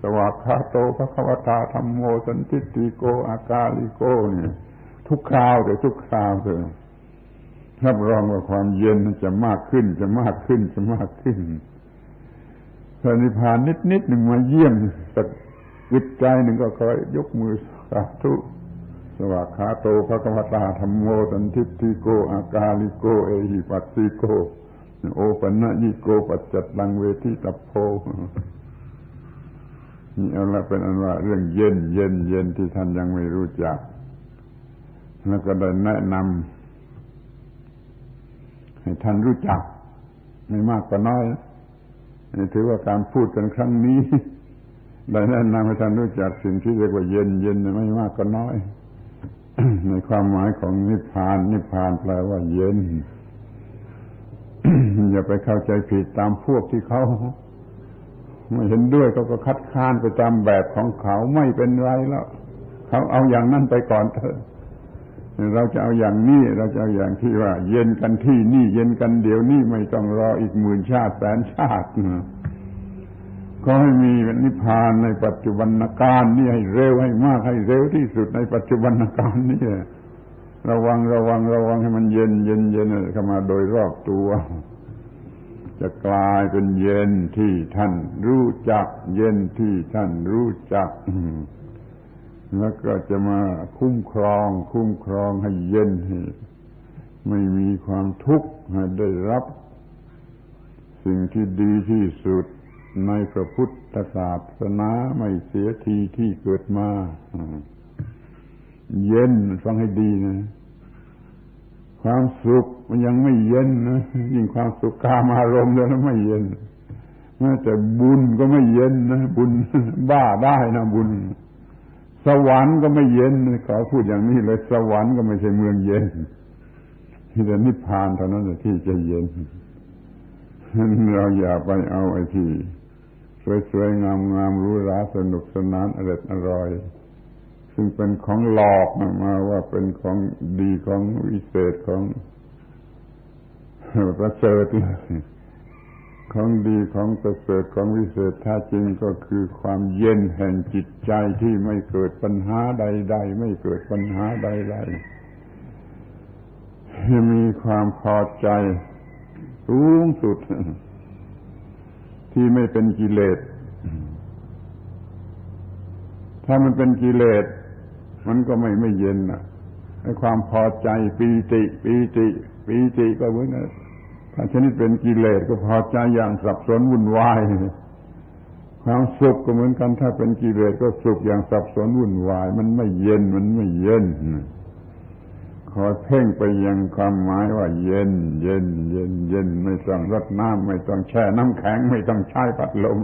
สวากขาโตภควตาธัมโมสันทิฏฐิโกอากาลิโกเนี่ยทุกคราวทุกคราวเลยรับรองว่าความเย็นจะมากขึ้นจะมากขึ้นจะมากขึ้นพระนิพพานนิดหนึ่งมาเยี่ยมสักอึดใจหนึ่งก็คอยยกมือสาธุสวากขาโตภควตาธัมโมสันทิฏฐิโกอากาลิโกเอหิปัสสิโกโอปัญญิโกปัจจัตตังเวทิตัพโพนี่เอาละเป็นอันว่าเรื่องเย็นที่ท่านยังไม่รู้จักแล้วก็ได้แนะนำให้ท่านรู้จักไม่มากก็น้อยนี่ถือว่าการพูดกันครั้งนี้ได้แนะนำให้ท่านรู้จักสิ่งที่เรียกว่าเย็นไม่มากก็น้อยในความหมายของนิพพานแปลว่าเย็นอย่าไปเข้าใจผิดตามพวกที่เขาไม่เห็นด้วยเขาก็คัดค้านไปตามแบบของเขาไม่เป็นไรแล้วเขาเอาอย่างนั้นไปก่อนเถอะเราจะเอาอย่างนี้เราจะเอาอย่างที่ว่าเย็นกันที่นี่เย็นกันเดี๋ยวนี้ไม่ต้องรออีก10,000 ชาติแสนชาติก็ให้มีนิพพานในปัจจุบันการนี่ให้เร็วให้มากให้เร็วที่สุดในปัจจุบันการนี่ระวังให้มันเย็นเข้ามาโดยรอบตัวจะกลายเป็นเย็นที่ท่านรู้จักเย็นที่ท่านรู้จักแล้วก็จะมาคุ้มครองให้เย็นให้ไม่มีความทุกข์ให้ได้รับสิ่งที่ดีที่สุดในพระพุทธศาสนาไม่เสียทีที่เกิดมาเย็นฟังให้ดีนะความสุขมันยังไม่เย็นนะยิ่งความสุขกามารมณ์แล้วไม่เย็นแม้แต่บุญก็ไม่เย็นนะบุญบ้าได้นะบุญสวรรค์ก็ไม่เย็นขอพูดอย่างนี้เลยสวรรค์ก็ไม่ใช่เมืองเย็นที่แต่นิพพานเท่านั้นที่จะเย็นเราอย่าไปเอาไอ้ที่สวยๆงามๆหรูหราสนุกสนานอร่อยซึ่งเป็นของหลอกมาว่าเป็นของดีของวิเศษของประเสริฐของดีของประเสริฐของวิเศษแท้จริงก็คือความเย็นแห่งจิตใจที่ไม่เกิดปัญหาใดๆไม่เกิดปัญหาใดๆมีความพอใจสูงสุดที่ไม่เป็นกิเลสถ้ามันเป็นกิเลสมันก็ไม่เย็นน่ะไอ้ความพอใจปีติก็เหมือนกันถ้าชนิดเป็นกิเลสก็พอใจอย่างสับสนวุ่นวายความสุขก็เหมือนกันถ้าเป็นกิเลสก็สุขอย่างสับสนวุ่นวายมันไม่เย็นขอเพ่งไปยังความหมายว่าเย็นไม่ต้องรดน้ำไม่ต้องแช่น้ำแข็งไม่ต้องใช้พัดลม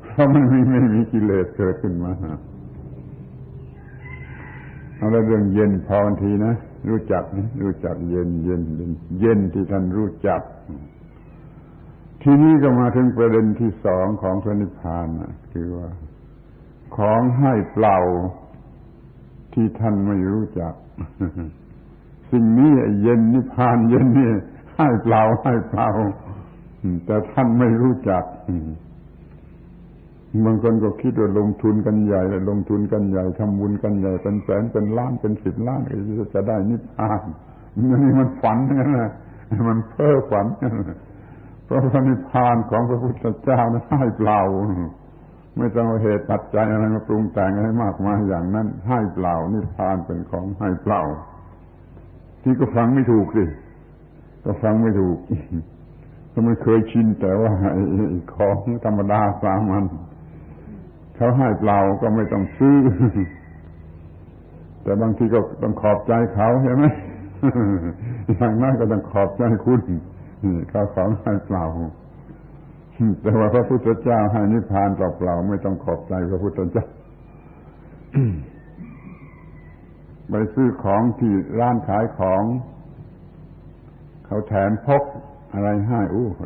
เพราะมันไม่มีกิเลสเกิดขึ้นมาเอาละเรื่องเย็นพอทีนะรู้จักเย็นที่ท่านรู้จักทีนี้ก็มาถึงประเด็นที่สองของพระนิพพานคือว่าของให้เปล่าที่ท่านไม่รู้จักสิ่งนี้เย็นนิพพานเย็นนี่ให้เปล่าแต่ท่านไม่รู้จักบางคนก็คิดว่าลงทุนกันใหญ่ทำบุญกันใหญ่เป็นแสนเป็นล้านเป็น10 ล้านจะได้นิพพานนี่มันฝันนั่นแหละมันเพ้อฝันเพราะพระนิพพานของพระพุทธเจ้านั้นให้เปล่าไม่ต้องเอาเหตุปัจจัยอะไรมาปรุงแต่งให้มากมายอย่างนั้นให้เปล่านิพพานเป็นของให้เปล่าที่ก็ฟังไม่ถูกสิก็ฟังไม่ถูกเพราะมันเคยชินแต่ว่าของธรรมดาสามัญเขาให้เปล่าก็ไม่ต้องซื้อแต่บางทีก็ต้องขอบใจเขาใช่ไหมอย่างนั้นก็ต้องขอบใจคุณเขาของให้เปล่าแต่ว่าพระพุทธเจ้าให้นิพพานเปล่าไม่ต้องขอบใจพระพุทธเจ้าไปซื้อของที่ร้านขายของเขาแถมพกอะไรให้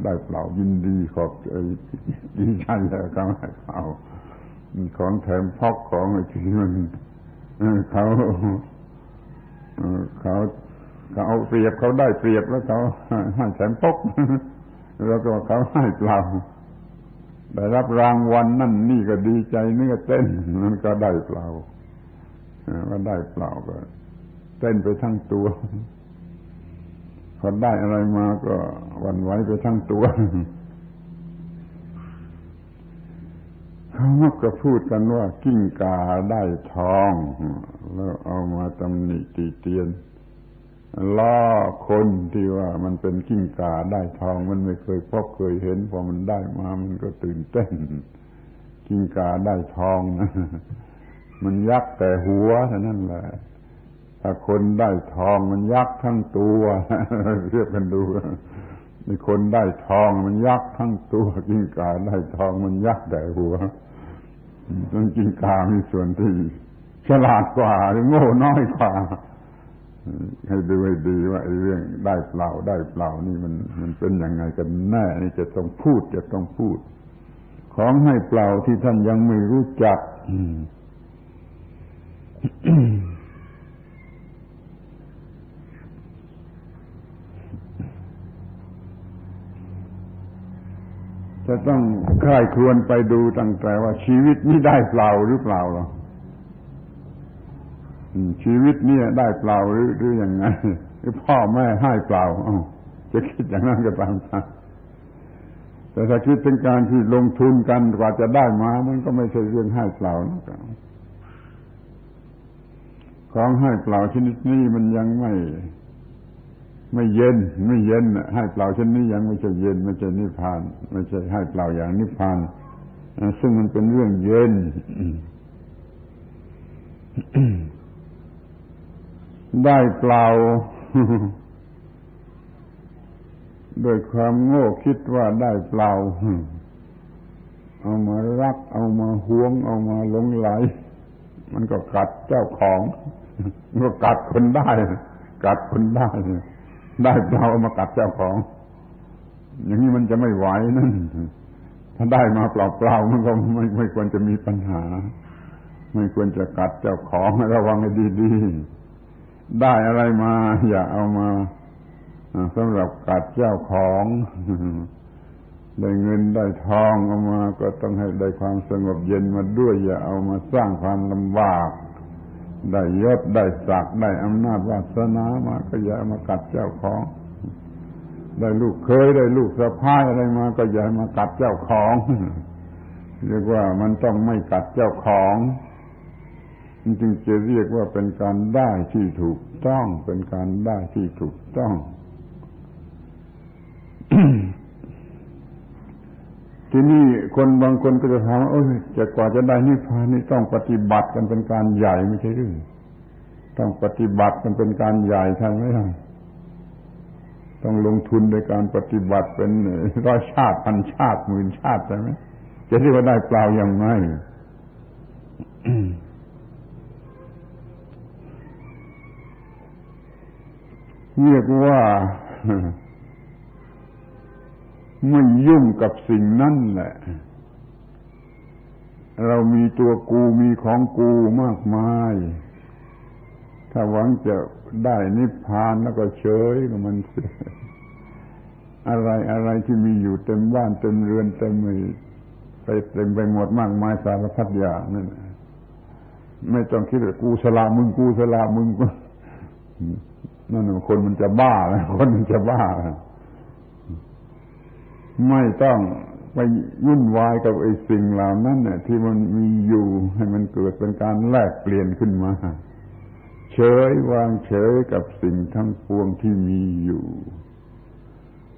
ได้เปล่ายินดีขอบดีใจแล้วก็ให้เปล่าของแถมพกของที่มันเขาเอาเปรียบเขาได้เปรียบแล้วเขาให้แถมพกแล้วก็เขาให้เปล่า ได้รับรางวัลนั่นนี่ก็ดีใจเนื้อเต้นมันก็ได้เปล่าว่าได้เปล่าก็เต้นไปทั้งตัวพอได้อะไรมาก็หวั่นไหวไปทั้งตัวเขามักจะพูดกันว่ากิ้งก่าได้ทองแล้วเอามาตำหนิติเตียนล้อคนที่ว่ามันเป็นกิ้งก่าได้ทองมันไม่เคยพบเคยเห็นพอมันได้มามันก็ตื่นเต้นกิ้งก่าได้ทองนะมันยักแต่หัวเท่านั้นแหละถ้าคนได้ทองมันยักทั้งตัวเทียบกันดูมีคนได้ทองมันยักทั้งตัวกิ้งก่าได้ทองมันยักแต่หัวจนกิ้งก่ามีส่วนที่ฉลาดกว่าหรือโง่น้อยกว่าให้ดูให้ดีว่าไอ้เรื่องได้เปล่าได้เปล่านี่มันเป็นยังไงกันแน่นี่จะต้องพูดของให้เปล่าที่ท่านยังไม่รู้จักจะต้องใคร่ครวญไปดูตั้งแต่ว่าชีวิตนี้ได้เปล่าหรือเปล่าหรอชีวิตนี้ได้เปล่าหรือยังไงพ่อแม่ให้เปล่าจะคิดอย่างนั้นก็ตามแต่ถ้าคิดเป็นการที่ลงทุนกันกว่าจะได้มามันก็ไม่ใช่เรื่องให้เปล่านะครับของให้เปล่าชนิดนี้มันยังไม่เย็นให้เปล่าชนิดนี้ยังไม่ใช่เย็นไม่ใช่นิพพานไม่ใช่ให้เปล่าอย่างนิพพานซึ่งมันเป็นเรื่องเย็นได้เปล่าโดยความโง่คิดว่าได้เปล่าเอามารักเอามาหวงเอามาหลงไหลมันก็กัดเจ้าของมันก็กัดคนได้ได้เปล่าเอามากัดเจ้าของอย่างนี้มันจะไม่ไหวนั่นถ้าได้มาเปล่าๆมันก็ไม่ควรจะมีปัญหาไม่ควรจะกัดเจ้าของระวังให้ดีๆได้อะไรมาอย่าเอามาสำหรับกัดเจ้าของได้เงินได้ทองเอามาก็ต้องให้ได้ความสงบเย็นมาด้วยอย่าเอามาสร้างความลำบากได้ยศได้ศักดิ์ได้อำนาจวาสนามาก็อย่ามากัดเจ้าของได้ลูกเคยได้ลูกสะใภ้อะไรมาก็อย่ามากัดเจ้าของเรียกว่ามันต้องไม่กัดเจ้าของจึงจะเรียกว่าเป็นการได้ที่ถูกต้องเป็นการได้ที่ถูกต้อง ที่นี่คนบางคนก็จะถามว่าจะกว่าจะได้นิพพานนี่ต้องปฏิบัติกันเป็นการใหญ่ไม่ใช่หรือต้องปฏิบัติกันเป็นการใหญ่ใช่ไหมล่ะต้องลงทุนในการปฏิบัติเป็นร้อยชาติพันชาติหมื่นชาติใช่ไหมจะเรียกว่าได้เปล่าอย่างไร เรียกว่าไม่ยุ่งกับสิ่งนั้นแหละเรามีตัวกูมีของกูมากมายถ้าหวังจะได้นิพพานแล้วก็เฉยกับมันอะไรที่มีอยู่เต็มบ้านเต็มเรือนเต็มไปหมดมากมายสารพัดอย่างนั่นไม่ต้องคิดว่ากูสละมึงนั่นคนมันจะบ้าแล้วคนมันจะบ้าไม่ต้องไปวุ่นวายกับไอ้สิ่งเหล่านั้นเนี่ยที่มันมีอยู่ให้มันเกิดเป็นการแลกเปลี่ยนขึ้นมาเฉยวางเฉยกับสิ่งทั้งปวงที่มีอยู่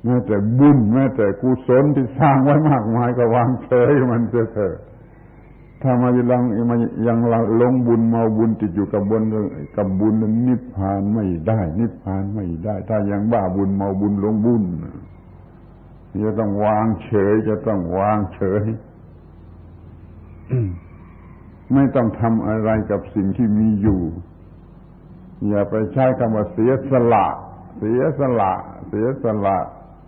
แม้แต่บุญแม้แต่กุศลที่สร้างไว้มากมายก็วางเฉยมันเถอะถ้ามายังหลงบุญเมาบุญติดอยู่กับบุญนั้นนิพพานไม่ได้ถ้ายังบ้าบุญเมาบุญหลงบุญจะต้องวางเฉยไม่ต้องทำอะไรกับสิ่งที่มีอยู่อย่าไปใช้คำว่าเสียสละ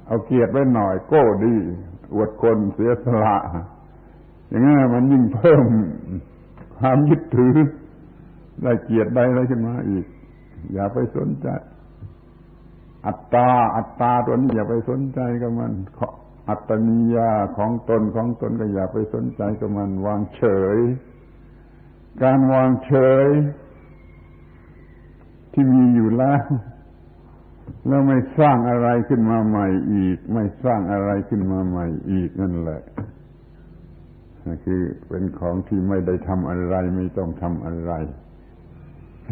เอาเกียรติไว้หน่อยโก้ดีอวดคนเสียสละอย่างนั้นมันยิ่งเพิ่มความยึดถือได้เกียรติได้อะไรขึ้นมาอีกอย่าไปสนใจอัตตาตัวนี้อย่าไปสนใจกับมัน อัตตนิยาของตนก็อย่าไปสนใจกับมันวางเฉยการวางเฉยที่มีอยู่แล้วไม่สร้างอะไรขึ้นมาใหม่อีกไม่สร้างอะไรขึ้นมาใหม่อีกนั่นแหละคือเป็นของที่ไม่ได้ทำอะไรไม่ต้องทำอะไร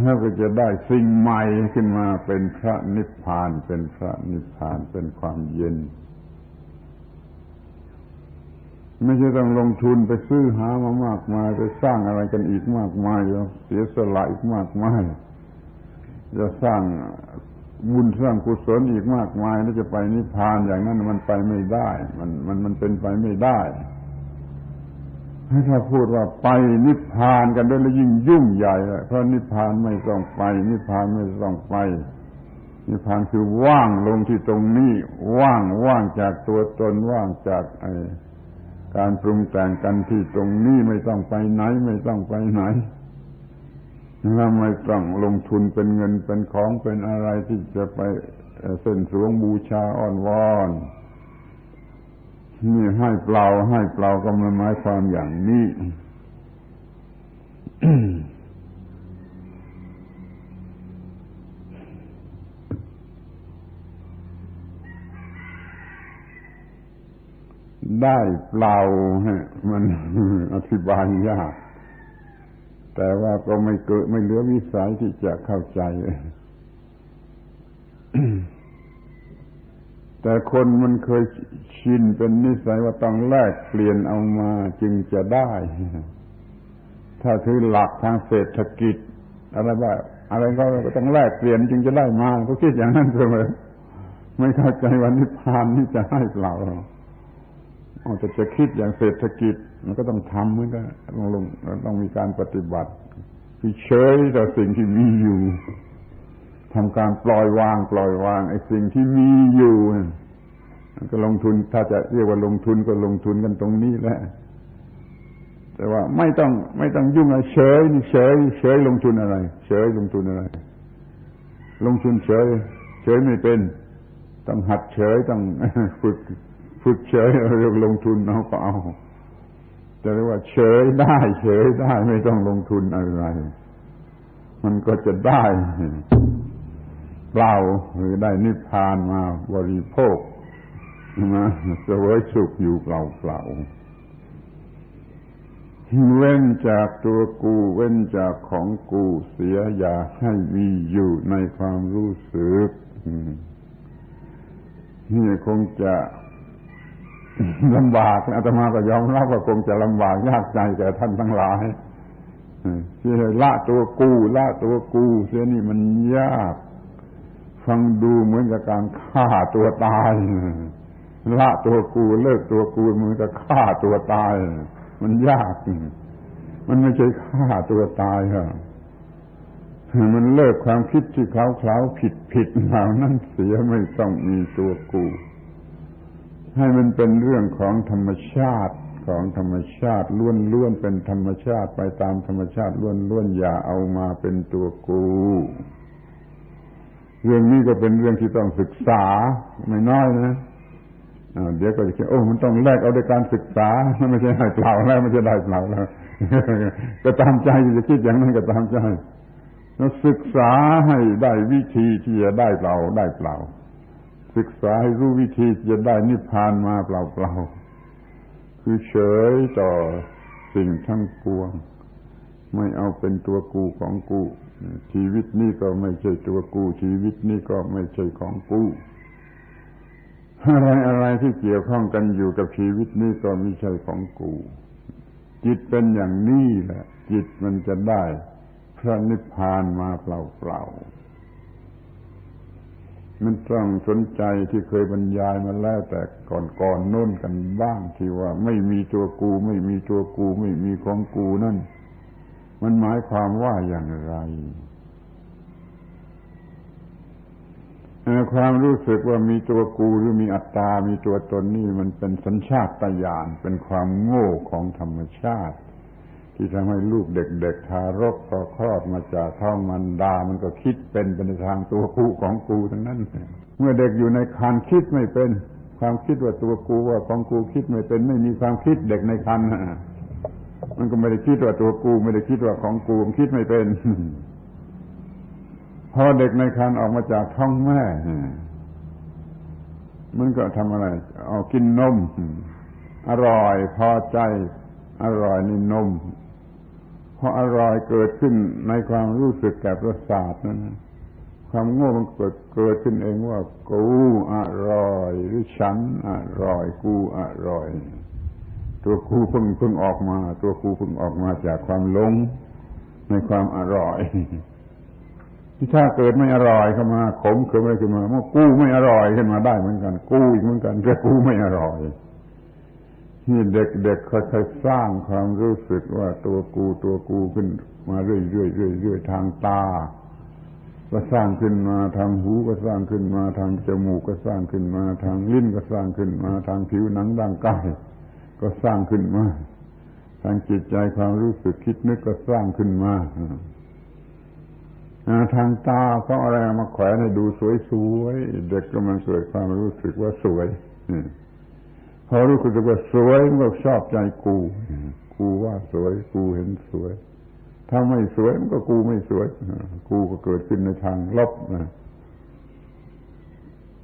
แล้วก็จะได้สิ่งใหม่ขึ้นมาเป็นพระนิพพานเป็นพระนิพพานเป็นความเย็นไม่ใช่ต้องลงทุนไปซื้อหามามากมายไปสร้างอะไรกันอีกมากมายแล้วเสียสละอีกมากมายจะสร้างบุญสร้างกุศลอีกมากมายแล้วจะไปนิพพานอย่างนั้นมันไปไม่ได้มันเป็นไปไม่ได้ถ้าพูดว่าไปนิพพานกันด้วยแล้วยิ่งยุ่งใหญ่เลยเพราะนิพพานไม่ต้องไปนิพพานไม่ต้องไปนิพพานคือว่างลงที่ตรงนี้ว่างจากตัวตนว่างจากการปรุงแต่งกันที่ตรงนี้ไม่ต้องไปไหนไม่ต้องไปไหนแล้วไม่ต้องลงทุนเป็นเงินเป็นของเป็นอะไรที่จะไปเส้นสรวงบูชาอ้อนวอนนี่ให้เปล่าก็ไม่หมายความอย่างนี้ ได้เปล่ามันอธิบายยากแต่ว่าก็ไม่เหลือวิสัยที่จะเข้าใจ แต่คนมันเคยชินเป็นนิสัยว่าต้องแลกเปลี่ยนเอามาจึงจะได้ ถ้าถือหลักทางเศรษฐกิจอะไรบ้างอะไรก็ต้องแลกเปลี่ยนจึงจะได้มาก็คิดอย่างนั้นเสมอไม่เข้าใจว่านิพพานนี่จะให้เปล่าแต่จะคิดอย่างเศรษฐกิจมันก็ต้องทำเหมือนกันต้องมีการปฏิบัติคือเฉยต่อสิ่งที่มีอยู่ทำการปล่อยวางไอ้สิ่งที่มีอยู่ก็ลงทุนถ้าจะเรียกว่าลงทุนก็ลงทุนกันตรงนี้แหละแต่ว่าไม่ต้องยุ่งอะไรเฉยลงทุนอะไรเฉยลงทุนอะไรลงทุนเฉยไม่เป็นต้องหัดเฉยต้องฝึกเฉยเรียกลงทุนเอาก็เอาจะเรียกว่าเฉยได้ไม่ต้องลงทุนอะไรมันก็จะได้เปล่าหรือได้นิพพานมาบริโภคนะเสวยสุขอยู่เปล่าเว้นจากตัวกูเว้นจากของกูเสียอย่าให้มีอยู่ในความรู้สึกนี่คงจะลำบากอาตมาก็ยอมรับว่าคงจะลำบากยากใจแก่ท่านทั้งหลายที่ละตัวกูเสียนี่มันยากฟังดูเหมือนกับการฆ่าตัวตายละตัวกูเลิกตัวกูเหมือนกับฆ่าตัวตายมันยากมันไม่ใช่ฆ่าตัวตายครับมันเลิกความคิดที่เคล้าผิดเหล่านั้นเสียไม่ต้องมีตัวกูให้มันเป็นเรื่องของธรรมชาติล้วนเป็นธรรมชาติไปตามธรรมชาติล้วนอย่าเอามาเป็นตัวกูเรื่องนี้ก็เป็นเรื่องที่ต้องศึกษาไม่น้อยนะเดี๋ยวก็จะคิดมันต้องแลกเอาด้วยการศึกษาไม่ใช่ให้เปล่าแล้วไม่ใช่ได้เปล่าแล้วก็ตามใจจะคิดอย่างนั้นก็ตามใจแล้วศึกษาให้ได้วิธีที่จะได้เปล่าศึกษาให้รู้วิธีจะได้นิพพานมาเปล่าคือเฉยต่อสิ่งทั้งปวงไม่เอาเป็นตัวกูของกูชีวิตนี้ก็ไม่ใช่ตัวกูชีวิตนี้ก็ไม่ใช่ของกูอะไรที่เกี่ยวข้องกันอยู่กับชีวิตนี้ก็ไม่ใช่ของกูจิตเป็นอย่างนี้แหละจิตมันจะได้พระนิพพานมาเปล่ามันต้องสนใจที่เคยบรรยายมาแล้วแต่ก่อนโน้นกันบ้างที่ว่าไม่มีตัวกูไม่มีของกูนั่นมันหมายความว่าอย่างไรความรู้สึกว่ามีตัวกูหรือมีอัตตามีตัวตนนี่มันเป็นสัญชาตญาณเป็นความโง่ของธรรมชาติที่ทำให้ลูกเด็กๆทารกพอคลอดมาจากท้องมารดามันก็คิดเป็นในทางตัวกูของกูทั้งนั้นเมื่อเด็กอยู่ในครรภ์คิดไม่เป็น ความคิดว่าตัวกูว่าของกูคิดไม่เป็นไม่มีความคิดเด็กในครรภ์มันก็ไม่ได้คิดว่าตัวกูไม่ได้คิดว่าของกูมันคิดไม่เป็นพอเด็กในครรภ์ออกมาจากท้องแม่มันก็ทำอะไรเอากินนมอร่อยพอใจอร่อยนี่นมพออร่อยเกิดขึ้นในความรู้สึกแก่ประสาทนั้นความโง่มันเกิดขึ้นเองว่ากูอร่อยหรือฉันอร่อยกูอร่อยตัวกูเพิ่งออกมาตัวกูเพิ่งออกมาจากความหลงในความอร่อยที่ถ้าเกิดไม่อร่อยเข้ามาขมเกิดอะไรขึ้นมาว่ากูไม่อร่อยขึ้นมาได้เหมือนกันกูอีกเหมือนกันแต่กูไม่อร่อยนี่เด็กๆค่อยๆสร้างความรู้สึกว่าตัวกูขึ้นมาเรื่อยๆทางตาก็สร้างขึ้นมาทางหูก็สร้างขึ้นมาทางจมูกก็สร้างขึ้นมาทางลิ้นก็สร้างขึ้นมาทางผิวหนังร่างกายก็สร้างขึ้นมาทางจิตใจความรู้สึกคิดนึกก็สร้างขึ้นมาทางตาเขาอะไรมาแขวนให้ดูสวยๆเด็กก็มันเกิดความรู้สึกว่าสวยพอรู้สึกว่าสวยมันก็ชอบใจกูว่าสวยกูเห็นสวยถ้าไม่สวยมันก็กูไม่สวยกูก็เกิดขึ้นในทางลบ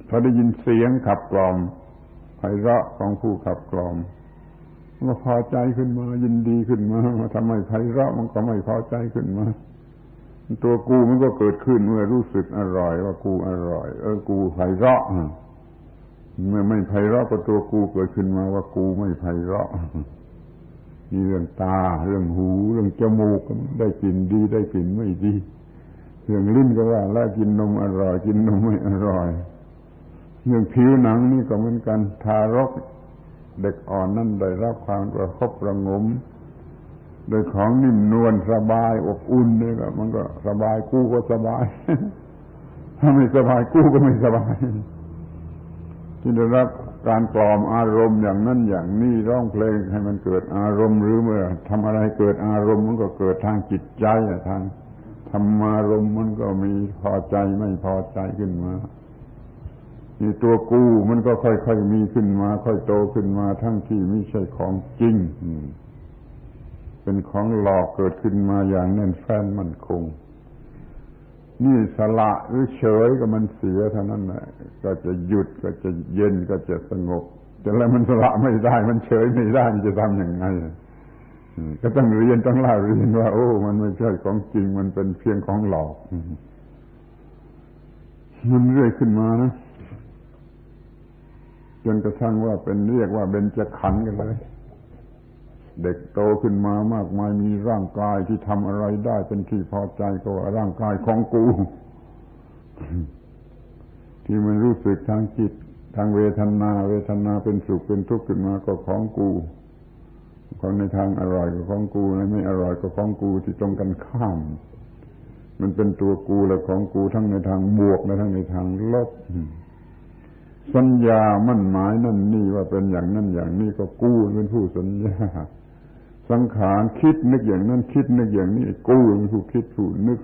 พอได้ยินเสียงขับกล่อมไพเราะของผู้ขับกล่อมมันก็พอใจขึ้นมายินดีขึ้นมาทำไมไพเราะมันก็ไม่พอใจขึ้นมาตัวกูมันก็เกิดขึ้นเมื่อรู้สึกอร่อยว่ากูอร่อยกูไพเราะเมื่อไม่ไพเราะก็ตัวกูเกิดขึ้นมาว่ากูไม่ไพเราะมีเรื่องตาเรื่องหูเรื่องจมูกได้กลิ่นดีได้กลิ่นไม่ดีเรื่องลิ้นก็ว่าแล้วกินนมอร่อยกินนมไม่อร่อยเรื่องผิวหนังนี่ก็เหมือนกันทารกเด็กอ่อนนั่นได้รับความกระทบกระงมโดยของนิ่มนวลสบายอบอุ่นนี่ก็มันก็สบายกูก็สบายถ้าไม่สบายกูก็ไม่สบายที่ได้รับการกล่อมอารมณ์อย่างนั้นอย่างนี้ร้องเพลงให้มันเกิดอารมณ์หรือเมื่อทำอะไรเกิดอารมณ์มันก็เกิดทางจิตใจทางธรรมารมณ์มันก็มีพอใจไม่พอใจขึ้นมานี่ตัวกูมันก็ค่อยๆมีขึ้นมาค่อยโตขึ้นมาทั้งที่ไม่ใช่ของจริงเป็นของหลอกเกิดขึ้นมาอย่างแน่นแฟ้นมั่นคงนี่สละหรือเฉยก็มันเสียเท่านั้นแหละก็จะหยุดก็จะเย็นก็จะสงบแต่แล้วมันสละไม่ได้มันเฉยไม่ได้จะทำอย่างไงก็ต้องเรียนต้องเล่าเรียนว่าโอ้มันไม่ใช่ของจริงมันเป็นเพียงของหลอกมันเรื่อยขึ้นมานะจนกระทั่งว่าเป็นเรียกว่าเบญจขันธ์กันเลยเด็กโตขึ้นมามากมายมีร่างกายที่ทำอะไรได้เป็นที่พอใจก็ว่าร่างกายของกูที่มันรู้สึกทางจิตทางเวทนาเป็นสุขเป็นทุกข์ขึ้นมาก็ของกูของในทางอร่อยก็ของกูในไม่อร่อยก็ของกูที่ตรงกันข้ามมันเป็นตัวกูและของกูทั้งในทางบวกและทั้งในทางลบสัญญามั่นหมายนั่นนี่ว่าเป็นอย่างนั้นอย่างนี้ก็กูเป็นผู้สัญญาสังขารคิดนึกอย่างนั้นคิดนึกอย่างนี้กูเป็นผู้คิดผู้นึก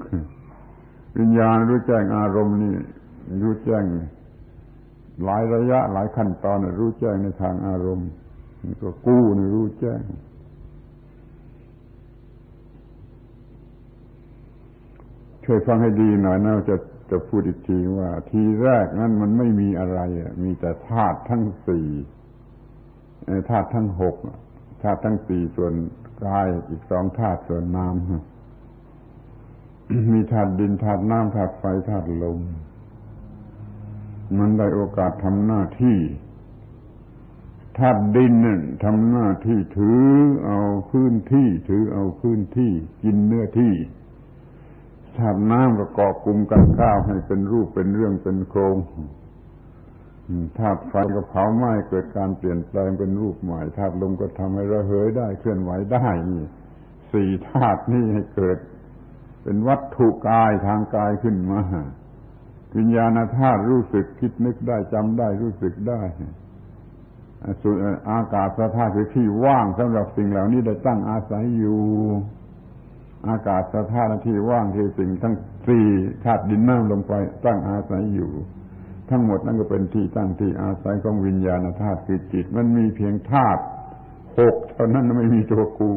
วิญญาณรู้แจ้งอารมณ์นี่รู้แจ้งหลายระยะหลายขั้นตอนรู้แจ้งในทางอารมณ์นี่ก็กูนี่รู้แจ้งช่วยฟังให้ดีหน่อยนะจะพูดอีกทีว่าทีแรกนั้นมันไม่มีอะไรมีแต่ธาตุทั้งสี่ธาตุทั้งหกธาตุทั้งสี่ส่วนกายอีกสองธาตุส่วนน้ำมีธาตุดินธาตุน้ำธาตุไฟธาตุลมมันได้โอกาสทำหน้าที่ธาตุดินนั่นทำหน้าที่ถือเอาพื้นที่กินเนื้อที่ธาตุน้ำก็เกาะกลุ่มกันข้าวให้เป็นรูปเป็นเรื่องเป็นโครงธาตุไฟก็เผาไหม้เกิดการเปลี่ยนแปลงเป็นรูปใหม่ธาตุลมก็ทำให้ระเหยได้เคลื่อนไหวได้นี่สี่ธาตุนี้ให้เกิดเป็นวัตถุกายทางกายขึ้นมาวิญญาณธาตุรู้สึกคิดนึกได้จำได้รู้สึกได้ส่วนอากาศธาตุคือที่ว่างสำหรับสิ่งเหล่านี้ได้ตั้งอาศัยอยู่อากาศธาตุที่ว่างที่สิ่งทั้งสี่ธาตุดินน้ำลมไฟตั้งอาศัยอยู่ ทั้งหมดนั่นก็เป็นที่ตั้งที่อาศัยของวิญญาณธาตุคือจิตมันมีเพียงธาตุ6เท่านั้นไม่มีตัวกู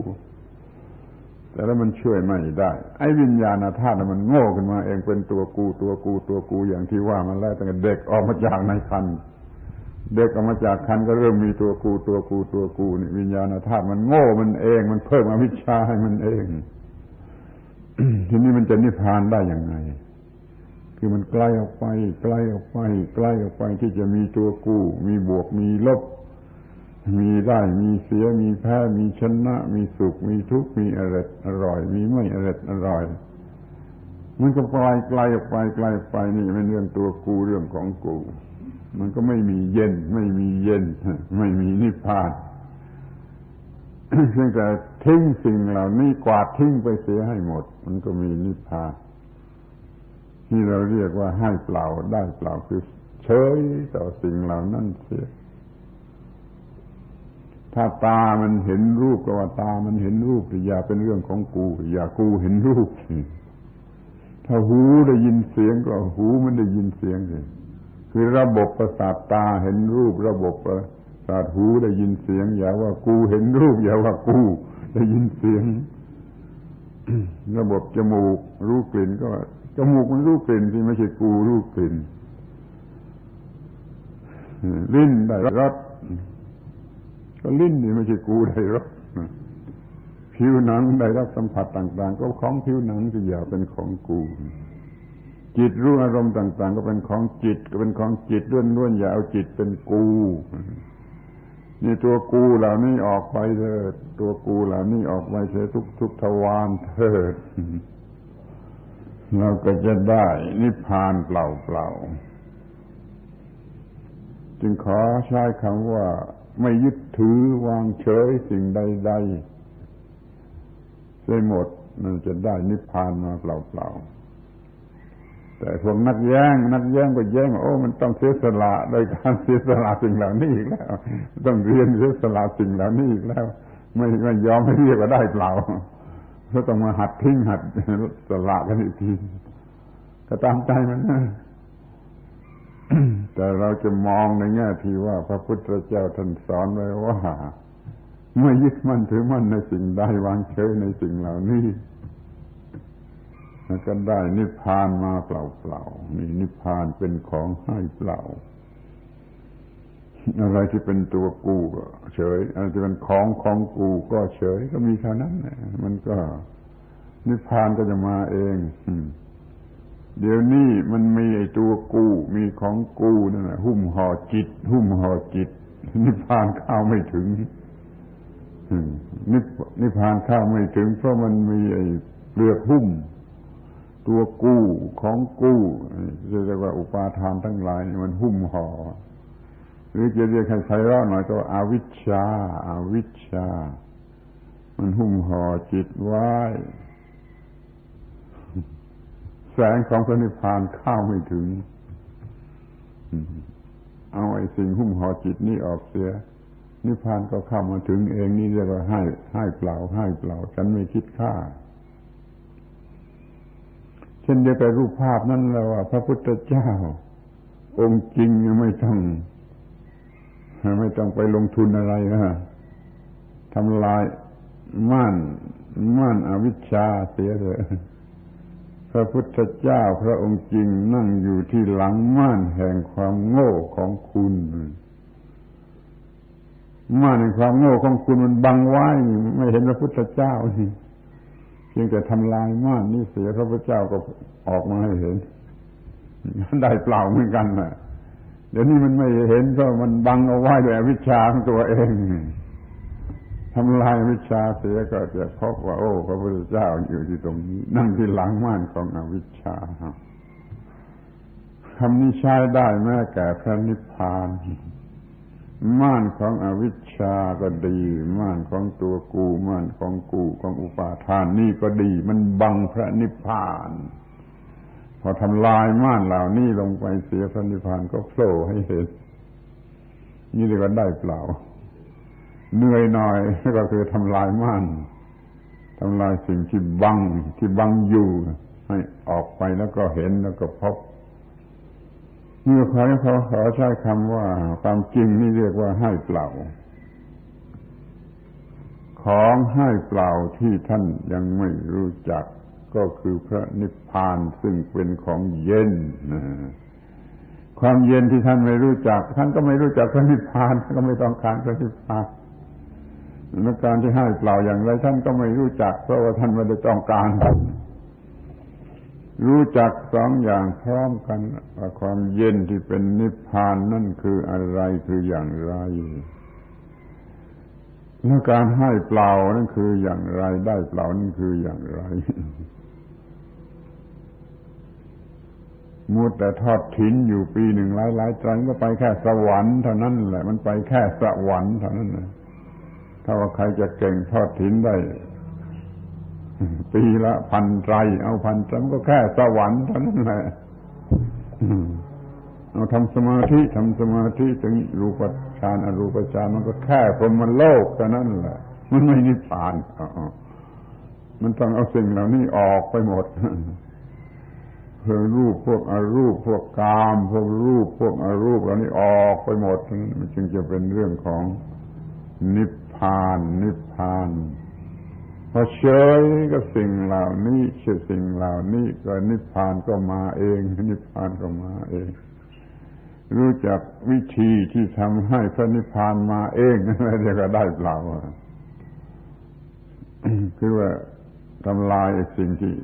แต่แล้วมันช่วยไม่ได้ไอ้วิญญาณธาตุมันโง่ขึ้นมาเองเป็นตัวกูอย่างที่ว่ามาแล้วตั้งแต่เด็กออกมาจากในครรภ์เด็กออกมาจากครรภ์ก็เริ่มมีตัวกูนี่วิญญาณธาตุมันโง่มันเองมันเพิ่มอวิชชาให้มันเอง ทีนี้มันจะนิพพานได้ยังไงคือมันไกลออกไปที่จะมีตัวกูมีบวกมีลบมีได้มีเสียมีแพ้มีชนะมีสุขมีทุกข์มีอร่อยมีไม่อร่อยมันก็ไกลออกไปนี่เป็นเรื่องตัวกูเรื่องของกูมันก็ไม่มีเย็นไม่มีนิพพานเพียงแต่ทิ้งสิ่งเหล่านี้กวาดทิ้งไปเสียให้หมดมันก็มีนิพพานที่เราเรียกว่าให้เปล่าได้เปล่าคือเฉยต่อสิ่งเหล่านั้นเสียถ้าตามันเห็นรูปก็ว่าตามันเห็นรูปอย่าเป็นเรื่องของกูอย่ากูเห็นรูปถ้าหูได้ยินเสียงก็หูมันได้ยินเสียงคือระบบประสาทตาเห็นรูประบบประสาทหูได้ยินเสียงอย่าว่ากูเห็นรูปอย่าว่ากูได้ยินเสียงระบบจมูกรู้กลิ่นก็จมูกมันรู้กลิ่นที่ไม่ใช่กูรู้กลิ่นลิ้นได้รสก็ลิ้นนี่ไม่ใช่กูได้รสผิวหนังได้รับสัมผัสต่างๆก็ของผิวหนังที่อย่าเป็นของกูจิตรู้อารมณ์ต่างๆก็เป็นของจิตก็เป็นของจิตล้วนๆอย่าเอาจิตเป็นกูนี่ตัวกูเหล่านี้ออกไปเถิดตัวกูเหล่านี้ออกไปเถิดทุกทวารเถิดเราก็จะได้นิพพานเปล่าๆจึงขอใช้คำว่าไม่ยึดถือวางเฉยสิ่งใดๆได้หมดนั่นจะได้นิพพานมาเปล่าๆแต่พวกนักแย้งก็แย้งโอ้มันต้องเสียสละโดยการเสียสละสิ่งเหล่านี้อีกแล้วต้องเรียนเสียสละสิ่งเหล่านี้อีกแล้วไม่ยอมให้เรียกว่าได้เปล่าก็ต้องมาหัดทิ้งหัดสละกันอีกทีก็ตามใจมันนะแต่เราจะมองในแง่ที่ว่าพระพุทธเจ้าท่านสอนไว้ว่าไม่ยึดมั่นถือมั่นในสิ่งใดวางเฉยในสิ่งเหล่านี้แล้วก็ได้นิพพานมาเปล่าๆนี่นิพพานเป็นของให้เปล่าอะไรที่เป็นตัวกูก็เฉยอะไรที่เป็นของกูก็เฉยก็มีเท่านั้นแหละมันก็นิพพานก็จะมาเองเดี๋ยวนี้มันมีไอ้ตัวกูมีของกูนั่นแหละหุ้มห่อจิตนิพพานเข้าไม่ถึงนิพพานเข้าไม่ถึงเพราะมันมีไอ้เปลือกหุ้มตัวกูของกูเรียกว่าอุปาทานทั้งหลายมันหุ้มห่อหรือจะเรียกให้ไพเราะหน่อยก็อวิชชามันหุ้มห่อจิตไว้แสงของพระนิพพานเข้าไม่ถึงเอาไอ้สิ่งหุ้มห่อจิตนี้ออกเสียนิพพานก็เข้ามาถึงเองนี่เรียกว่าให้เปล่าฉันไม่คิดค่าเช่นเดียวกับรูปภาพนั้นแล้วว่าพระพุทธเจ้าองค์จริงไม่ต้องไปลงทุนอะไรนะทำลายม่านอวิชชาเสียเลยพระพุทธเจ้าพระองค์จริงนั่งอยู่ที่หลังม่านแห่งความโง่ของคุณม่านแห่งความโง่ของคุณมันบังไว้ไม่เห็นพระพุทธเจ้าเพียงแต่ทำลายม่านนี่เสียพระพุทธเจ้าก็ออกมาให้เห็นได้เปล่าเหมือนกันน่ะเดี๋ยวนี้มันไม่เห็นเพราะมันบังเอาไว้ด้วยอวิชชาของตัวเองทำลายวิชาเสียก็จะพบว่าโอ้พระพุทธเจ้าอยู่ที่ตรงนี้นั่งที่หลังม่านของอวิชชาคำนี้ใช้ได้แม้แก่พระนิพพานม่านของอวิชชาก็ดีม่านของตัวกูม่านของกูของอุปาทานนี่ก็ดีมันบังพระนิพพานพอทำลายม่านเหล่านี้ลงไปเสียพระนิพพานก็โผล่ให้เห็นนี่เรียกว่าได้เปล่าเหนื่อยหน่อยก็คือทำลายม่านทำลายสิ่งที่บังอยู่ให้ออกไปแล้วก็เห็นแล้วก็พบ เมื่อเขาขอใช้คำว่าความจริงนี่เรียกว่าให้เปล่าของให้เปล่าที่ท่านยังไม่รู้จักก็คือพระนิพพานซึ่งเป็นของเย็นความเย็นที่ท่านไม่รู้จักท่านก็ไม่รู้จักพระนิพพานก็ไม่ต้องการพระนิพพานและการที่ให้เปล่าอย่างไรท่านก็ไม่รู้จักเพราะว่าท่านไม่ได้ต้องการรู้จักสองอย่างพร้อมกันว่าความเย็นที่เป็นนิพพานนั่นคืออะไรคืออย่างไรและการให้เปล่านั่นคืออย่างไรได้เปล่านั่นคืออย่างไรมัวแต่ทอดทิ้นอยู่ปีหนึ่งหลายๆครั้งก็ไปแค่สวรรค์เท่านั้นแหละมันไปแค่สวรรค์เท่านั้นนะถ้าว่าใครจะเก่งทอดทิ้นได้ปีละ1,000 ไตรเอา1,000 ไตรก็แค่สวรรค์เท่านั้นแหละเอาทำสมาธิถึงรูปฌานอรูปฌานมันก็แค่พรหมโลกเท่านั้นแหละมันไม่นิพพานมันต้องเอาสิ่งเหล่านี้ออกไปหมดพวกรูปพวกอรูปพวกกามพวกรูปพวกอรูปเหล่านี้ออกไปหมดมันจึงจะเป็นเรื่องของนิพพานพอเฉยก็สิ่งเหล่านี้สิ่งเหล่านี้ก็นิพพานก็มาเองนิพพานก็มาเองรู้จักวิธีที่ทำให้พระนิพพานมาเองนั่นเรียกว่าได้เปล่าคือว่าทำลายสิ่งที่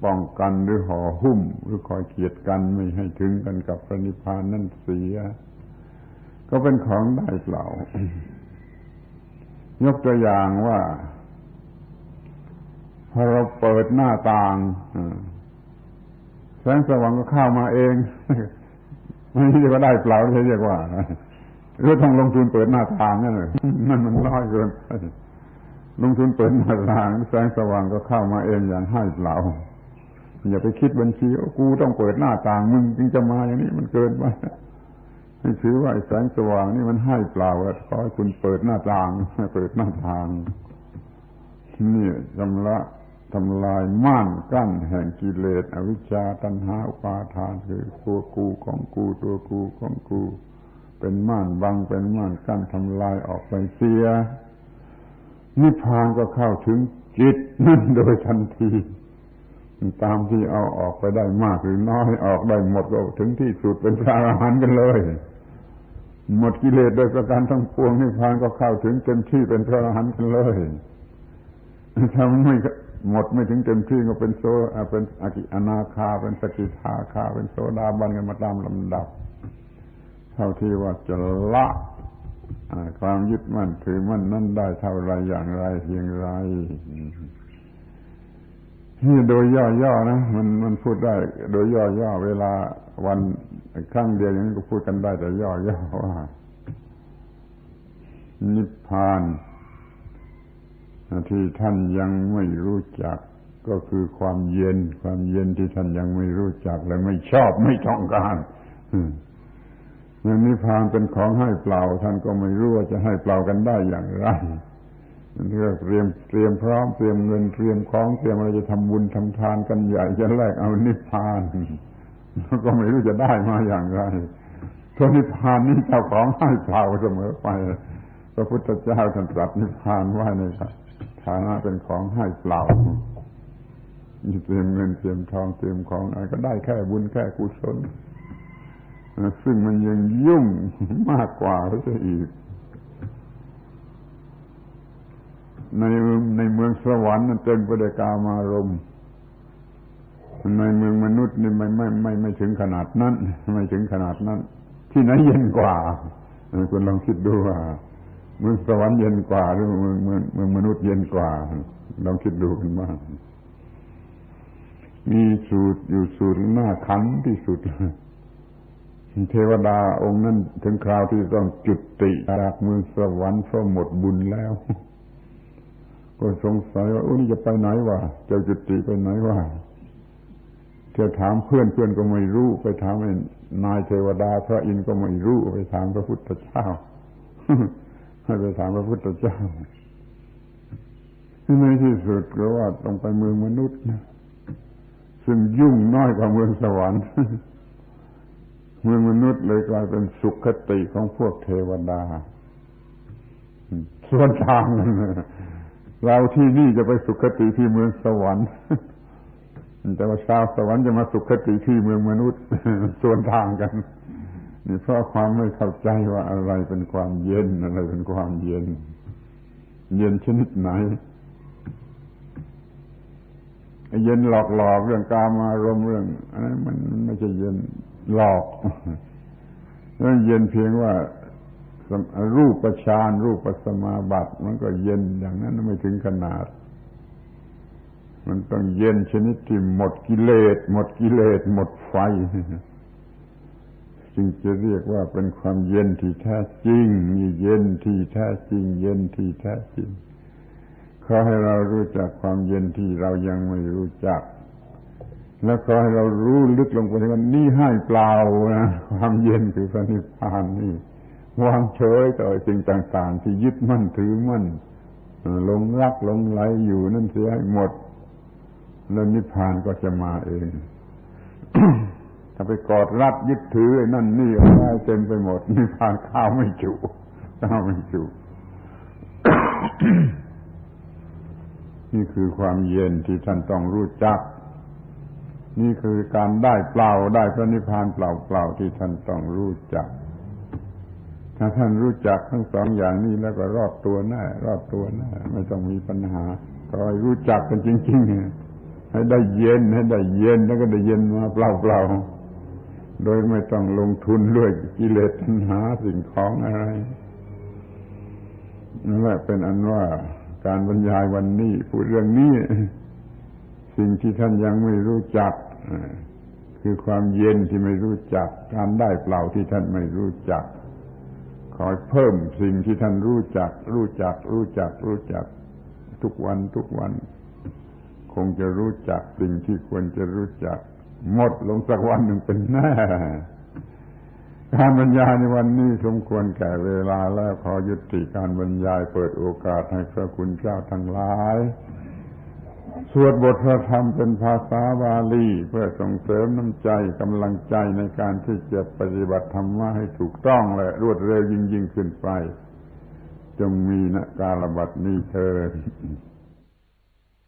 ป้องกันหรือห่อหุ้มหรือคอยเกียดกันไม่ให้ถึงกันกับพระนิพพานนั่นเสียก็เป็นของได้เปล่ายกตัวอย่างว่าพอเราเปิดหน้าต่างแสงสว่างก็เข้ามาเองไม่ใช่ว่าได้เปล่าใช่เรียกว่าหรือต้องลงทุนเปิดหน้าต่างนั่นเลยนั่นมันน้อยเกินลงทุนเปิดหน้าต่างแสงสว่างก็เข้ามาเองอย่างให้เปล่าอย่าไปคิดบัญชีกูต้องเปิดหน้าต่างมึงจึงจะมาอย่างนี้มันเกินไปให้ถือว่าแสงสว่างนี่มันให้เปล่าขอให้คุณเปิดหน้าต่างเปิดหน้าทางนี่ทำลายม่านกั้นแห่งกิเลสอวิชชาตัณหาอุปาทานคือตัวกูของกูตัวกูของกูเป็นม่านบังเป็นม่านกั้นทำลายออกไปเสียนิพพานก็เข้าถึงจิตนั่นโดยทันทีตามที่เอาออกไปได้มากหรือน้อยออกได้หมดก็ถึงที่สุดเป็นพระอรหันต์กันเลยหมดกิเลสโดยประการทั้งปวงนิพพานก็เข้าถึงเต็มที่เป็นพระอรหันต์กันเลยถ้าไม่หมดไม่ถึงเต็มที่ก็เป็นอนาคาเป็นสกิทาคาเป็นโสดาบันกันมาตามลำดับเท่าที่ว่าจะละความยึดมั่นถือมั่นนั้นได้เท่าไรอย่างไรเพียงไรนี่โดยย่อๆนะมันพูดได้โดยย่อๆเวลาวันครั้งเดียวอย่างนี้ก็พูดกันได้แต่ย่อๆว่านิพพานที่ท่านยังไม่รู้จักก็คือความเย็นที่ท่านยังไม่รู้จักและไม่ชอบไม่ต้องการนิพพานเป็นของให้เปล่าท่านก็ไม่รู้ว่าจะให้เปล่ากันได้อย่างไรเรียกเตรียมพร้อมเตรียมเงินเตรียมของเตรียมอะไรจะทำบุญทำทานกันใหญ่จะแลกเอานิพพานก็ไม่รู้จะได้มาอย่างไรเพราะนิพพานนี้เจ้าของให้เปล่าเสมอไปพระพุทธเจ้าท่านตรัสนิพพานไว้ในฐานะเป็นของให้เปล่าเตรียมเงินเตรียมทองเตรียมของอะไรก็ได้แค่บุญแค่กุศลซึ่งมันยังยุ่งมากกว่าซะอีกในเมืองสวรรค์นั้นเต็มไปด้วยกามารมณ์ในเมืองมนุษย์นี่ไม่ถึงขนาดนั้นไม่ถึงขนาดนั้นที่ไหนเย็นกว่าคุณลองคิดดูว่าเมืองสวรรค์เย็นกว่าหรือเมืองมนุษย์เย็นกว่าลองคิดดูกันบ้างมีสูตรหน้าขันที่สุดเทวดาองค์นั้นถึงคราวที่ต้องจุติจากเมืองสวรรค์เพราะหมดบุญแล้วก็สงสัยว่านี่จะไปไหนวะจะจุติไปไหนวะจะถามเพื่อนก็ไม่รู้ไปถามนายเทวดาพระอินทร์ก็ไม่รู้ไปถามพระพุทธเจ้าให้ไปถามพระพุทธเจ้าในที่สุดก็ว่าต้องไปเมืองมนุษย์นะซึ่งยุ่งน้อยกว่าเมืองสวรรค์ เมืองมนุษย์เลยกลายเป็นสุขติของพวกเทวดาส่วนทางเราที่นี่จะไปสุขติที่เมืองสวรรค์แต่ว่าชาวสวรรค์จะมาสุขติที่เมืองมนุษย์ส่วนทางกันนี่เพราะความไม่เข้าใจว่าอะไรเป็นความเย็นอะไรเป็นความเย็นเย็นชนิดไหนเย็นหลอกๆเรื่องกามารมณ์เรื่องอะไรมันไม่ใช่เย็นหลอกนั่นเย็นเพียงว่ารูปฌานรูปสมาบัติมันก็เย็นอย่างนั้นไม่ถึงขนาดมันต้องเย็นชนิดที่หมดกิเลสหมดไฟจึงจะเรียกว่าเป็นความเย็นที่แท้จริงมีเย็นที่แท้จริงเย็นที่แท้จริงขอให้เรารู้จักความเย็นที่เรายังไม่รู้จักและขอให้เรารู้ลึกลงไปว่านี่ให้เปล่านะความเย็นคือพระนิพพานนี่วางเฉยต่อสิ่งต่างๆที่ยึดมั่นถือมั่นหลงรักหลงไหลอยู่นั่นเสียให้หมดแล้วนิพพานก็จะมาเอง ถ้าไปกอดรัดยึดถือไอ้นั่นนี่เอาไว้เต็มไปหมดนิพพานข้าวไม่จุ นี่คือความเย็นที่ท่านต้องรู้จักนี่คือการได้เปล่าได้พระนิพพานเปล่าๆที่ท่านต้องรู้จักถ้าท่านรู้จักทั้งสองอย่างนี้แล้วก็รอดตัวแน่ไม่ต้องมีปัญหาขอให้รู้จักกันจริงๆให้ได้เย็นแล้วก็ได้เย็นมาเปล่าๆโดยไม่ต้องลงทุนด้วยกิเลสตัณหาสิ่งของอะไรนั่นแหละเป็นอันว่าการบรรยายวันนี้พูดเรื่องนี้สิ่งที่ท่านยังไม่รู้จักคือความเย็นที่ไม่รู้จักการได้เปล่าที่ท่านไม่รู้จักขอเพิ่มสิ่งที่ท่านรู้จักทุกวันคงจะรู้จักสิ่งที่ควรจะรู้จักหมดลงสักวันหนึ่งเป็นแน่การบรรยายในวันนี้สมควรแก่เวลาแล้วขอยุติการบรรยายเปิดโอกาสให้พระคุณเจ้าทั้งหลายสวดบทพระธรรมเป็นภาษาบาลีเพื่อส่งเสริมน้ำใจกำลังใจในการที่จะปฏิบัติธรรมะให้ถูกต้องและรวดเร็วยิ่งขึ้นไปจงมีณกาลบัดนี้เถิด